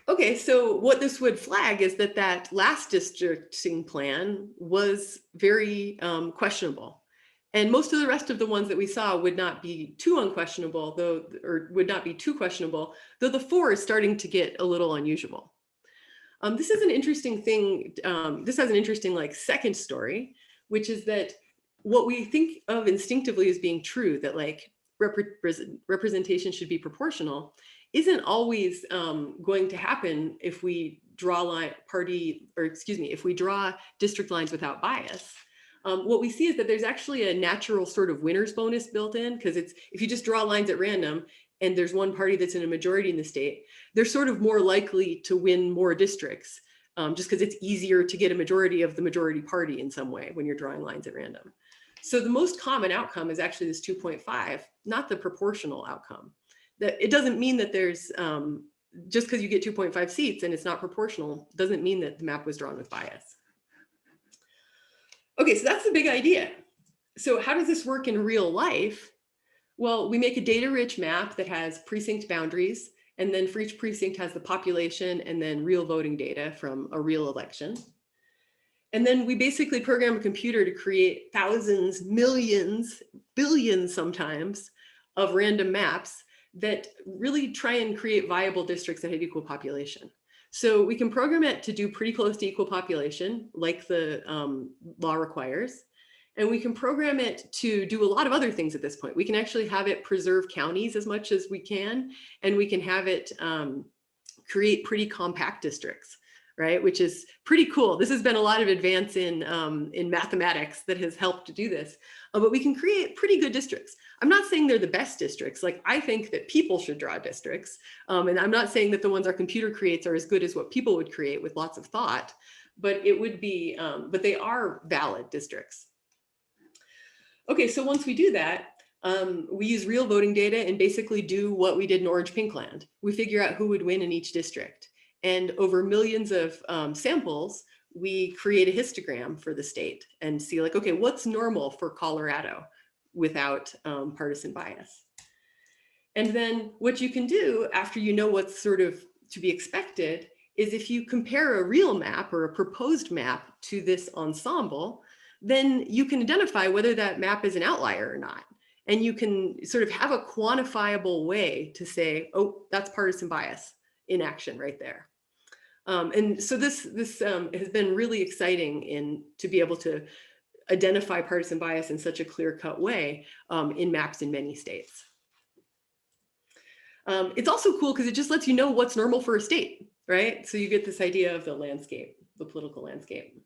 Okay, so what this would flag is that last districting plan was very questionable. And most of the rest of the ones that we saw would not be too unquestionable, though the 4 is starting to get a little unusual. This is an interesting thing. This has an interesting like second story, which is that what we think of instinctively as being true, that like representation should be proportional, isn't always going to happen if we draw if we draw district lines without bias. What we see is that there's actually a natural sort of winner's bonus built in, because if you just draw lines at random and there's one party that's in a majority in the state, they're sort of more likely to win more districts, just because it's easier to get a majority of the majority party in some way when you're drawing lines at random. So the most common outcome is actually this 2.5, not the proportional outcome. That it doesn't mean that there's, just because you get 2.5 seats and it's not proportional, doesn't mean that the map was drawn with bias. Okay, so that's the big idea. So how does this work in real life? Well, we make a data-rich map that has precinct boundaries And then for each precinct has the population and then real voting data from a real election. And then we basically program a computer to create thousands, millions, billions sometimes of random maps that really try and create viable districts that have equal population. So we can program it to do pretty close to equal population, like the law requires. And we can program it to do a lot of other things at this point. We can actually have it preserve counties as much as we can, and we can have it create pretty compact districts, right? Which is pretty cool. This has been a lot of advance in mathematics that has helped to do this, but we can create pretty good districts. I'm not saying they're the best districts. Like, I think that people should draw districts. And I'm not saying that the ones our computer creates are as good as what people would create with lots of thought, but it would be, but they are valid districts. Okay, so once we do that, we use real voting data and basically do what we did in Orange Pink Land. We figure out who would win in each district. And over millions of samples, we create a histogram for the state and see, like, okay, what's normal for Colorado without partisan bias? And then what you can do after you know what's sort of to be expected is if you compare a real map or a proposed map to this ensemble, then you can identify whether that map is an outlier or not. And you can sort of have a quantifiable way to say, oh, that's partisan bias in action right there. And so this has been really exciting to be able to identify partisan bias in such a clear-cut way in maps in many states. It's also cool because it just lets you know what's normal for a state, right? So you get this idea of the landscape, the political landscape.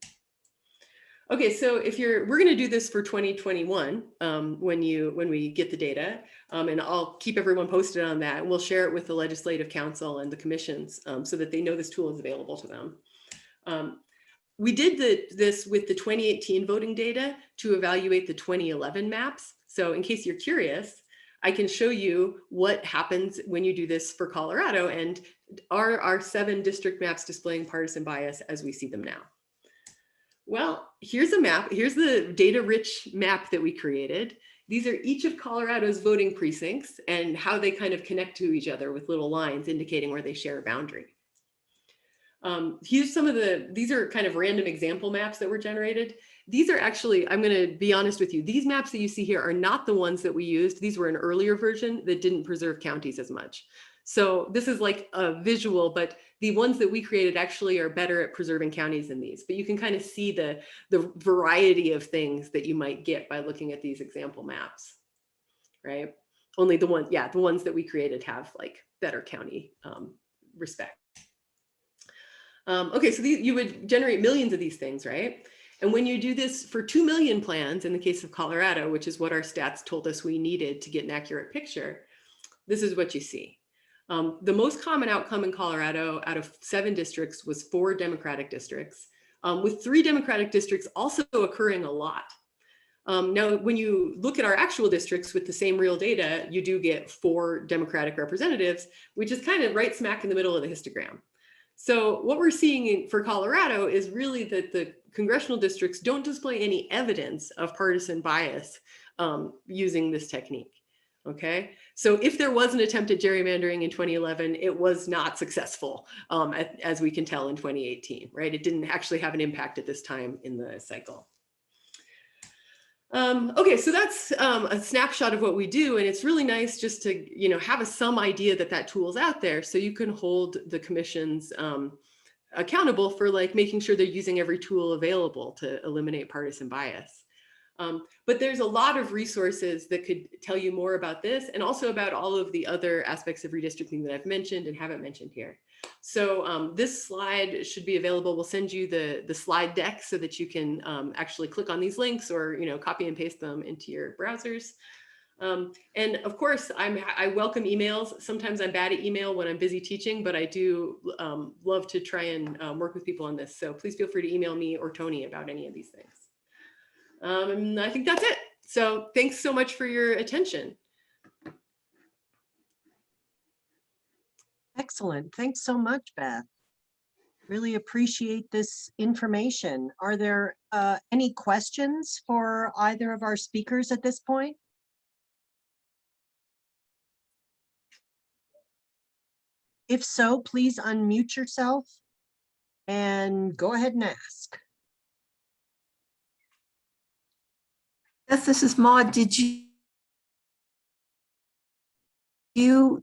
Okay, so we're going to do this for 2021 when we get the data, and I'll keep everyone posted on that. And we'll share it with the Legislative Council and the commissions so that they know this tool is available to them. We did this with the 2018 voting data to evaluate the 2011 maps. So in case you're curious, I can show you what happens when you do this for Colorado, and are our 7 district maps displaying partisan bias as we see them now. Well, here's a map. Here's the data-rich map that we created. These are each of Colorado's voting precincts and how they kind of connect to each other with little lines indicating where they share a boundary. Here's these are kind of random example maps that were generated. These are actually, I'm going to be honest with you, these maps that you see here are not the ones that we used. These were an earlier version that didn't preserve counties as much. So this is like a visual, but the ones that we created actually are better at preserving counties than these. But you can kind of see the variety of things that you might get by looking at these example maps, right? Only the ones that we created have like better county respect. Okay, so you would generate millions of these things, right? And when you do this for 2 million plans, in the case of Colorado, which is what our stats told us we needed to get an accurate picture, this is what you see. The most common outcome in Colorado out of 7 districts was 4 Democratic districts, with 3 Democratic districts also occurring a lot. Now, when you look at our actual districts with the same real data, you do get 4 Democratic representatives, which is kind of right smack in the middle of the histogram. So what we're seeing for Colorado is really that the congressional districts don't display any evidence of partisan bias using this technique. Okay, so if there was an attempt at gerrymandering in 2011, it was not successful, as we can tell in 2018, right? It didn't actually have an impact at this time in the cycle. Okay, so that's a snapshot of what we do, and it's really nice just to have some idea that that tool's out there, so you can hold the commissions accountable for like making sure they're using every tool available to eliminate partisan bias. But there's a lot of resources that could tell you more about this and also about all of the other aspects of redistricting that I've mentioned and haven't mentioned here. So this slide should be available. We'll send you the slide deck so that you can actually click on these links or copy and paste them into your browsers. And of course, I welcome emails. Sometimes I'm bad at email when I'm busy teaching, but I do love to try and work with people on this. So please feel free to email me or Tony about any of these things. And I think that's it. So thanks so much for your attention. Excellent. Thanks so much, Beth. Really appreciate this information. Are there any questions for either of our speakers at this point? If so, please unmute yourself and go ahead and ask. Beth, this is Maud. Did you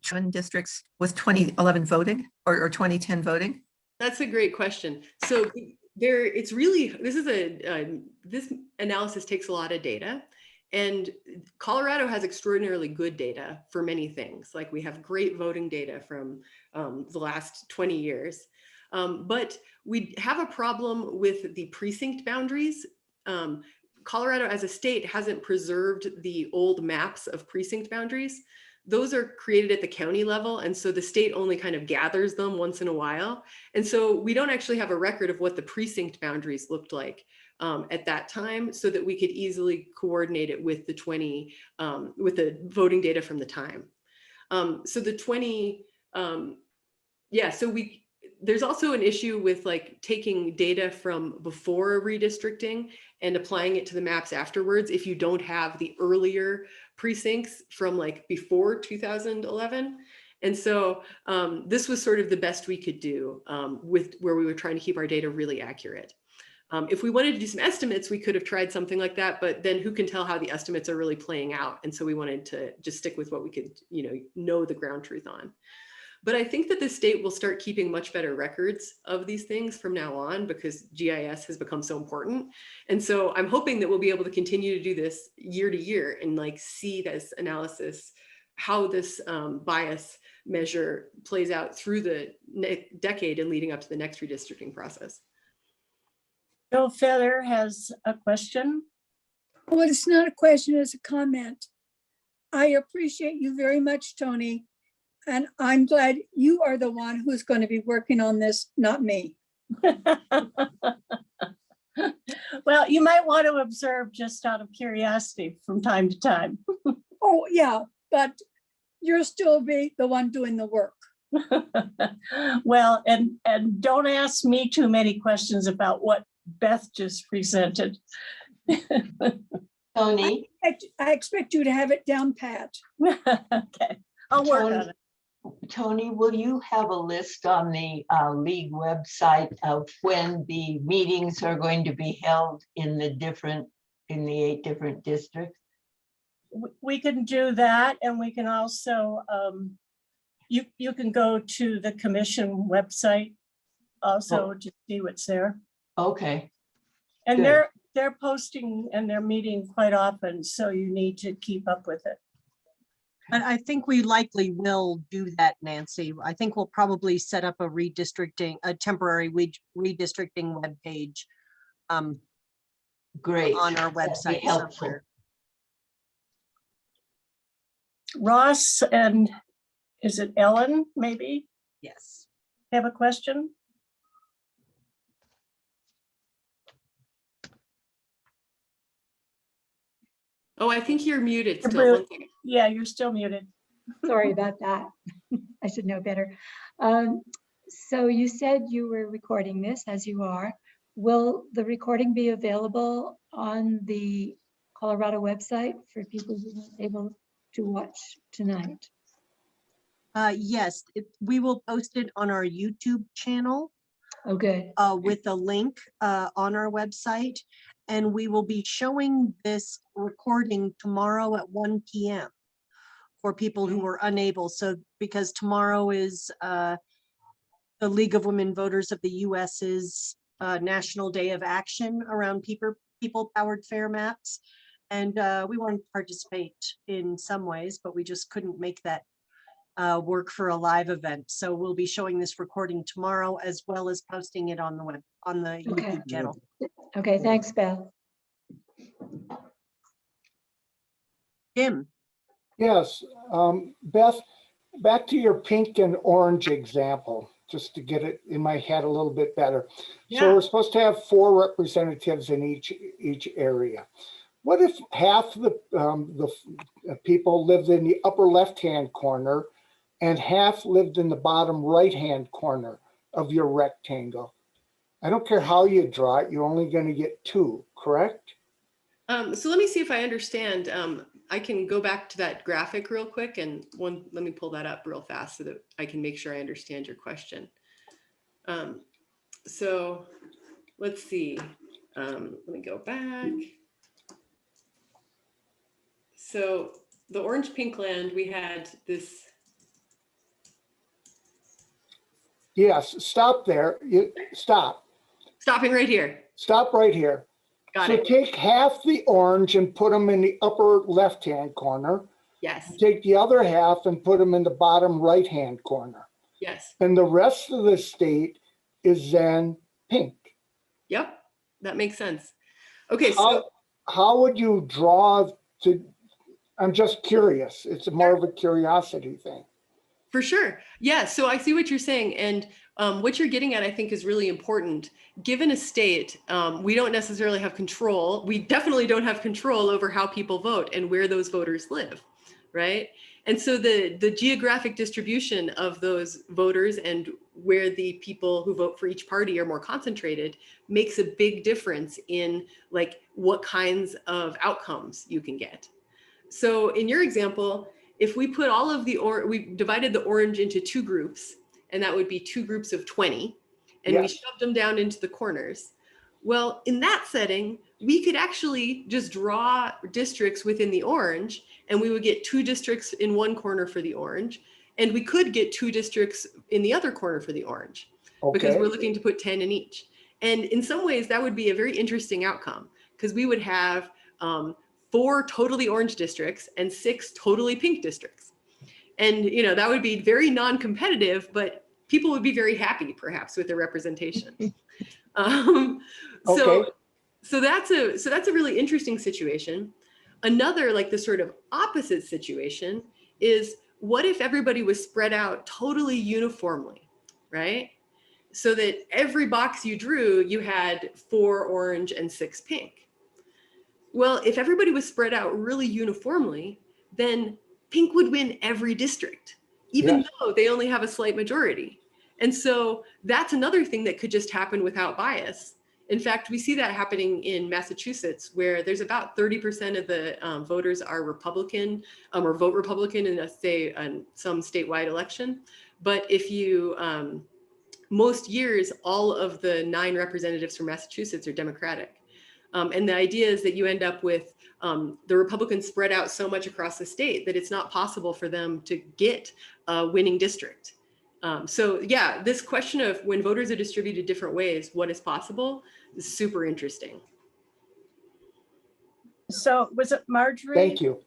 join districts with 2011 voting or 2010 voting? That's a great question. So it's really, this analysis takes a lot of data, and Colorado has extraordinarily good data for many things. Like we have great voting data from the last 20 years, but we have a problem with the precinct boundaries. Colorado as a state hasn't preserved the old maps of precinct boundaries. Those are created at the county level. And so the state only kind of gathers them once in a while. And so we don't actually have a record of what the precinct boundaries looked like at that time, so that we could easily coordinate it with with the voting data from the time. So the 20, there's also an issue with like taking data from before redistricting and applying it to the maps afterwards if you don't have the earlier precincts from like before 2011. And so this was sort of the best we could do with where we were trying to keep our data really accurate. If we wanted to do some estimates, we could have tried something like that, but then who can tell how the estimates are really playing out? And so we wanted to just stick with what we could, know the ground truth on. But I think that the state will start keeping much better records of these things from now on, because GIS has become so important. And so I'm hoping that we'll be able to continue to do this year to year and like see this analysis, how this bias measure plays out through the decade and leading up to the next redistricting process. Bill Feather has a question. Well, it's not a question, it's a comment. I appreciate you very much, Tony. And I'm glad you are the one who's going to be working on this, not me. Well, you might want to observe just out of curiosity from time to time. Oh, yeah, but you'll still be the one doing the work. Well, and don't ask me too many questions about what Beth just presented. Tony, I expect you to have it down pat. Okay, I'll work on it. Tony, will you have a list on the league website of when the meetings are going to be held in the 8 different districts? We can do that, and we can also you can go to the commission website also to see what's there. Okay. And good. they're posting and they're meeting quite often, so you need to keep up with it. And I think we likely will do that, Nancy. I think we'll probably set up a temporary redistricting webpage Great. on our That'd be website helpful. somewhere. Ross and is it Ellen, maybe, Yes. have a question? Oh, I think you're muted You're still. One second. Yeah, you're still muted. Sorry about that. I should know better. So you said you were recording this, as you are. Will the recording be available on the Colorado website for people who weren't able to watch tonight? Yes, we will post it on our YouTube channel Oh, good. with a link on our website. And we will be showing this recording tomorrow at 1 p.m. for people who were unable. So because tomorrow is the League of Women Voters of the US's National Day of Action around people-powered fair maps. And we want to participate in some ways, but we just couldn't make that work for a live event. So we'll be showing this recording tomorrow, as well as posting it on the Okay. YouTube channel. Okay, thanks, Beth. Jim. Yes, Beth, back to your pink and orange example, just to get it in my head a little bit better. So Yeah. we're supposed to have 4 representatives in each area. What if half the people lived in the upper left-hand corner and half lived in the bottom right-hand corner of your rectangle? I don't care how you draw it, you're only going to get 2, correct? So let me see if I understand. I can go back to that graphic real quick and let me pull that up real fast so that I can make sure I understand your question. So let's see. Let me go back. So the orange pink land, we had this. Yes, stop there. Stop. Stopping right here. Stop right here. Got So it. take half the orange and put them in the upper left-hand corner. Yes. Take the other half and put them in the bottom right-hand corner. Yes. And the rest of the state is then pink. Yep. That makes sense. Okay. So How would you draw to, I'm just curious. It's more of a curiosity thing. for sure. Yeah. So I see what you're saying. And what you're getting at, I think, is really important. Given a state, we don't necessarily have control. We definitely don't have control over how people vote and where those voters live, right? And so the geographic distribution of those voters and where the people who vote for each party are more concentrated makes a big difference in like what kinds of outcomes you can get. So in your example, if we put all of we divided the orange into two groups, and that would be two groups of 20, and we Yes. shoved them down into the corners. Well, in that setting, we could actually just draw districts within the orange, and we would get two districts in one corner for the orange, and we could get two districts in the other corner for the orange, because Okay. we're looking to put 10 in each. And in some ways, that would be a very interesting outcome, because we would have 4 totally orange districts and 6 totally pink districts. And that would be very non-competitive, but people would be very happy perhaps with the representation. Okay. So that's a really interesting situation. Another, like the sort of opposite situation, is what if everybody was spread out totally uniformly, right? So that every box you drew, you had 4 orange and 6 pink. Well, if everybody was spread out really uniformly, then pink would win every district, even Yes. though they only have a slight majority. And so that's another thing that could just happen without bias. In fact, we see that happening in Massachusetts, where there's about 30% of the voters are Republican or vote Republican in some statewide election. But if you, most years, all of the 9 representatives from Massachusetts are Democratic. And the idea is that you end up with the Republicans spread out so much across the state that it's not possible for them to get a winning district. So yeah, this question of when voters are distributed different ways, what is possible is super interesting. So was it Marjorie? Thank you.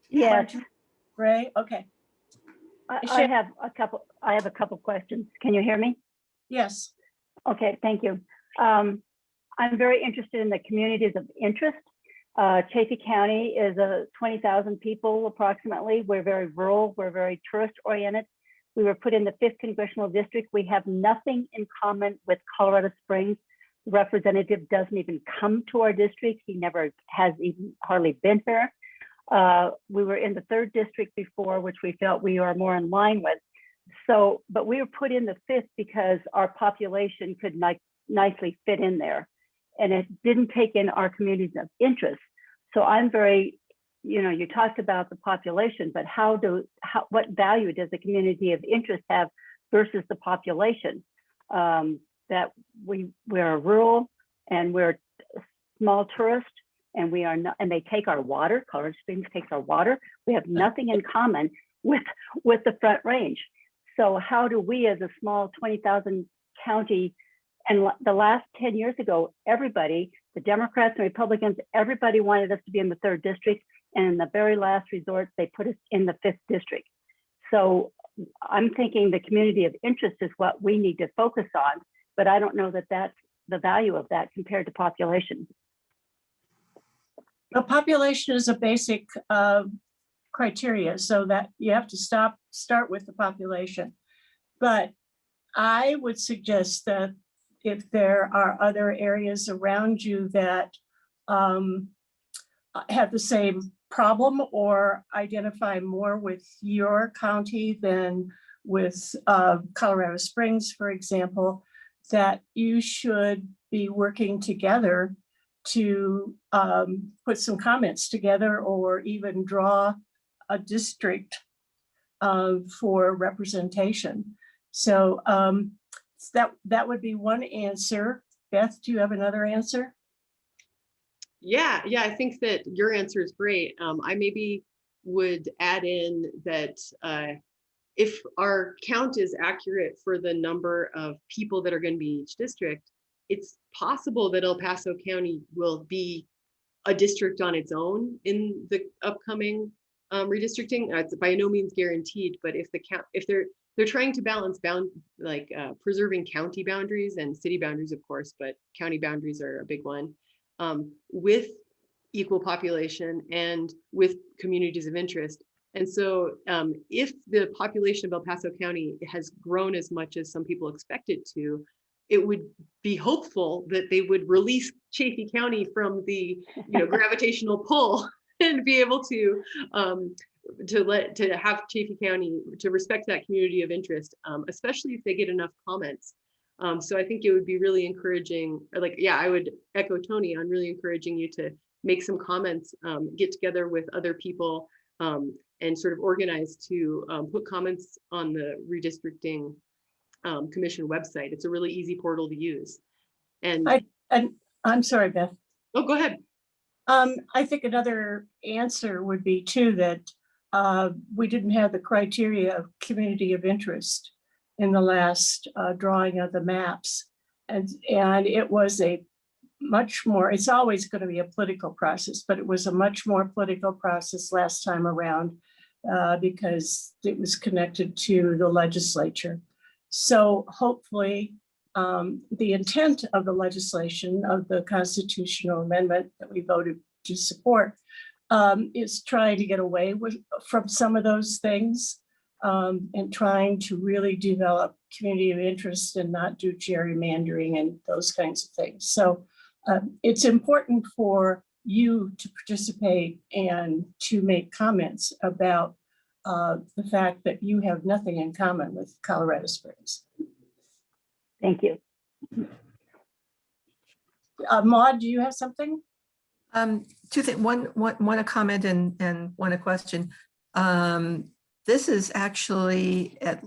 Yes, Marjorie? Ray? Okay. I have a couple questions. Can you hear me? Yes. Okay, thank you. I'm very interested in the communities of interest. Chaffey County is 20,000 people approximately. We're very rural, we're very tourist oriented. We were put in the 5th congressional district. We have nothing in common with Colorado Springs. The representative doesn't even come to our district. He never has even hardly been here. We were in the 3rd district before, which we felt we are more in line with. So, but we were put in the 5th because our population could nicely fit in there. And it didn't take in our communities of interest. So I'm very, you talked about the population, but what value does the community of interest have versus the population? That we're rural and we're small tourist, and we are not, and they take our water. Colorado Springs takes our water. We have nothing in common with the Front Range. So how do we, as a small 20,000 county, and the last 10 years ago, everybody, the Democrats and Republicans, everybody wanted us to be in the 3rd district. And in the very last resort, they put us in the 5th district. So I'm thinking the community of interest is what we need to focus on, but I don't know that that's the value of that compared to population. The population is a basic criteria, so that you have to start with the population. But I would suggest that if there are other areas around you that have the same problem or identify more with your county than with Colorado Springs, for example, that you should be working together to put some comments together or even draw a district for representation. So that would be one answer. Beth, do you have another answer? Yeah, I think that your answer is great. I maybe would add in that if our count is accurate for the number of people that are going to be in each district, it's possible that El Paso County will be a district on its own in the upcoming redistricting. It's by no means guaranteed, but if they're trying to balance preserving county boundaries and city boundaries, of course, but county boundaries are a big one, with equal population and with communities of interest. And so if the population of El Paso County has grown as much as some people expect it to, it would be hopeful that they would release Chaffee County from the gravitational pull and be able to have Chaffee County to respect that community of interest, especially if they get enough comments. So I think it would be really encouraging. I would echo Toni on really encouraging you to make some comments, get together with other people, and sort of organize to put comments on the redistricting commission website. It's a really easy portal to use. And I'm sorry, Beth. Oh, go ahead. I think another answer would be too that we didn't have the criteria of community of interest in the last drawing of the maps, and it was a much more. It's always going to be a political process, but it was a much more political process last time around because it was connected to the legislature. So hopefully the intent of the legislation of the constitutional amendment that we voted to support is trying to get away from some of those things and trying to really develop community of interest and not do gerrymandering and those kinds of things. So it's important for you to participate and to make comments about the fact that you have nothing in common with Colorado Springs. Thank you. Maude, do you have something? Two things. One a comment and one a question. This is actually at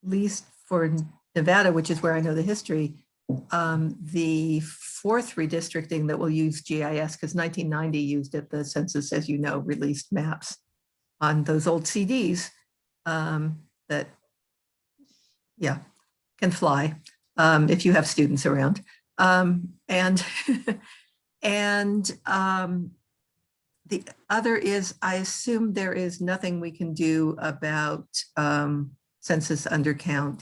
least for Nevada, which is where I know the history, the fourth redistricting that will use GIS, because 1990 used it. The census, as you know, released maps on those old CDs that, yeah, can fly if you have students around. The other is, I assume there is nothing we can do about census undercount.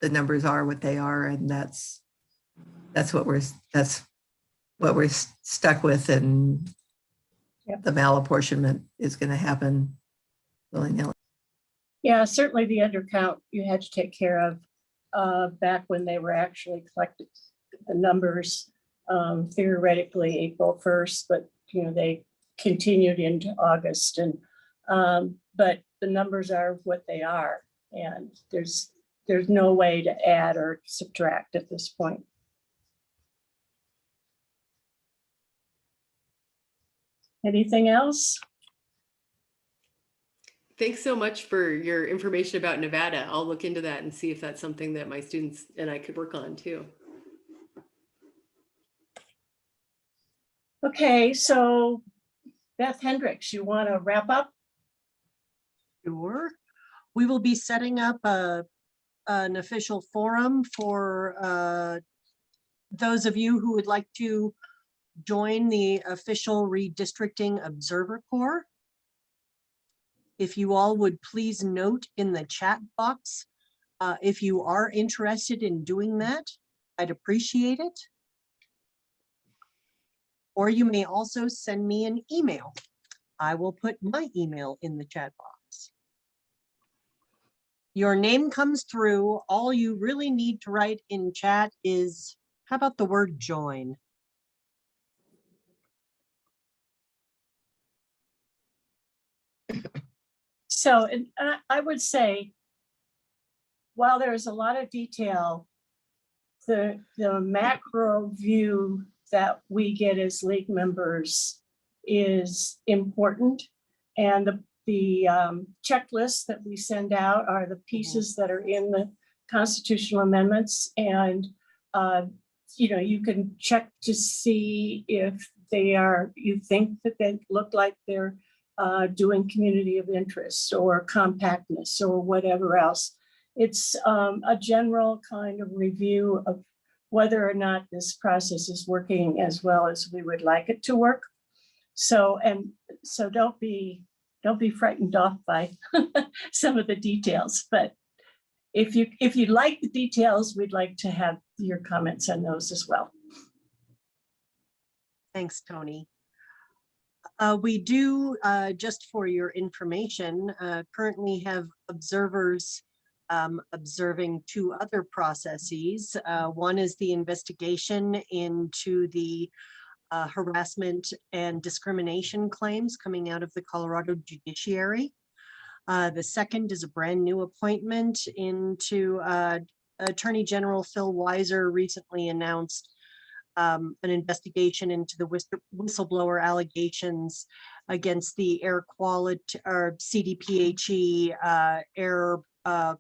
The numbers are what they are, and that's what we're stuck with, and yep. The malapportionment is going to happen willy-nilly. Yeah, certainly the undercount you had to take care of back when they were actually collected the numbers, theoretically April 1st, but they continued into August, and but the numbers are what they are, and there's no way to add or subtract at this point. Anything else? Thanks so much for your information about Nevada. I'll look into that and see if that's something that my students and I could work on too. Okay, so Beth Hendricks, you want to wrap up? Sure. We will be setting up an official forum for those of you who would like to join the official Redistricting Observer Corps. If you all would please note in the chat box, if you are interested in doing that, I'd appreciate it. Or you may also send me an email. I will put my email in the chat box. Your name comes through. All you really need to write in chat is, how about the word join? So and I would say, while there's a lot of detail, the macro view that we get as league members is important. And the checklists that we send out are the pieces that are in the constitutional amendments. And, you can check to see if you think that they look like they're doing community of interest or compactness or whatever else. It's a general kind of review of whether or not this process is working as well as we would like it to work. So don't be frightened off by some of the details, but if you like the details, we'd like to have your comments on those as well. Thanks, Toni. We do, just for your information, currently have observers observing two other processes. One is the investigation into the harassment and discrimination claims coming out of the Colorado judiciary. The second is a brand new appointment into Attorney General Phil Weiser recently announced an investigation into the whistleblower allegations against the air quality or CDPHE air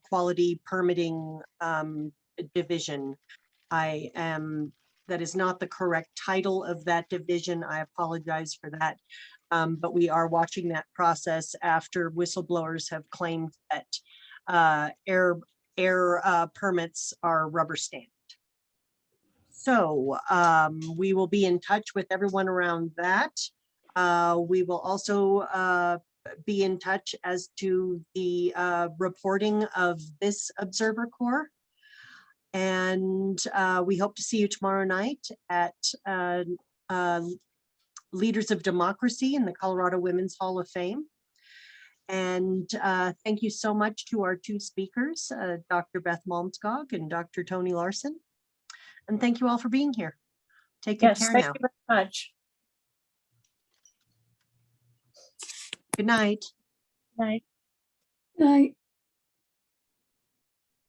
quality permitting division. That is not the correct title of that division. I apologize for that. But we are watching that process after whistleblowers have claimed that air permits are rubber stamped. So we will be in touch with everyone around that. We will also be in touch as to the reporting of this Observer Corps. And we hope to see you tomorrow night at Leaders of Democracy in the Colorado Women's Hall of Fame. And thank you so much to our two speakers, Dr. Beth Malmskog and Dr. Tony Larson. And thank you all for being here. Take good care now. Thank you very much. Good night. Night. Night.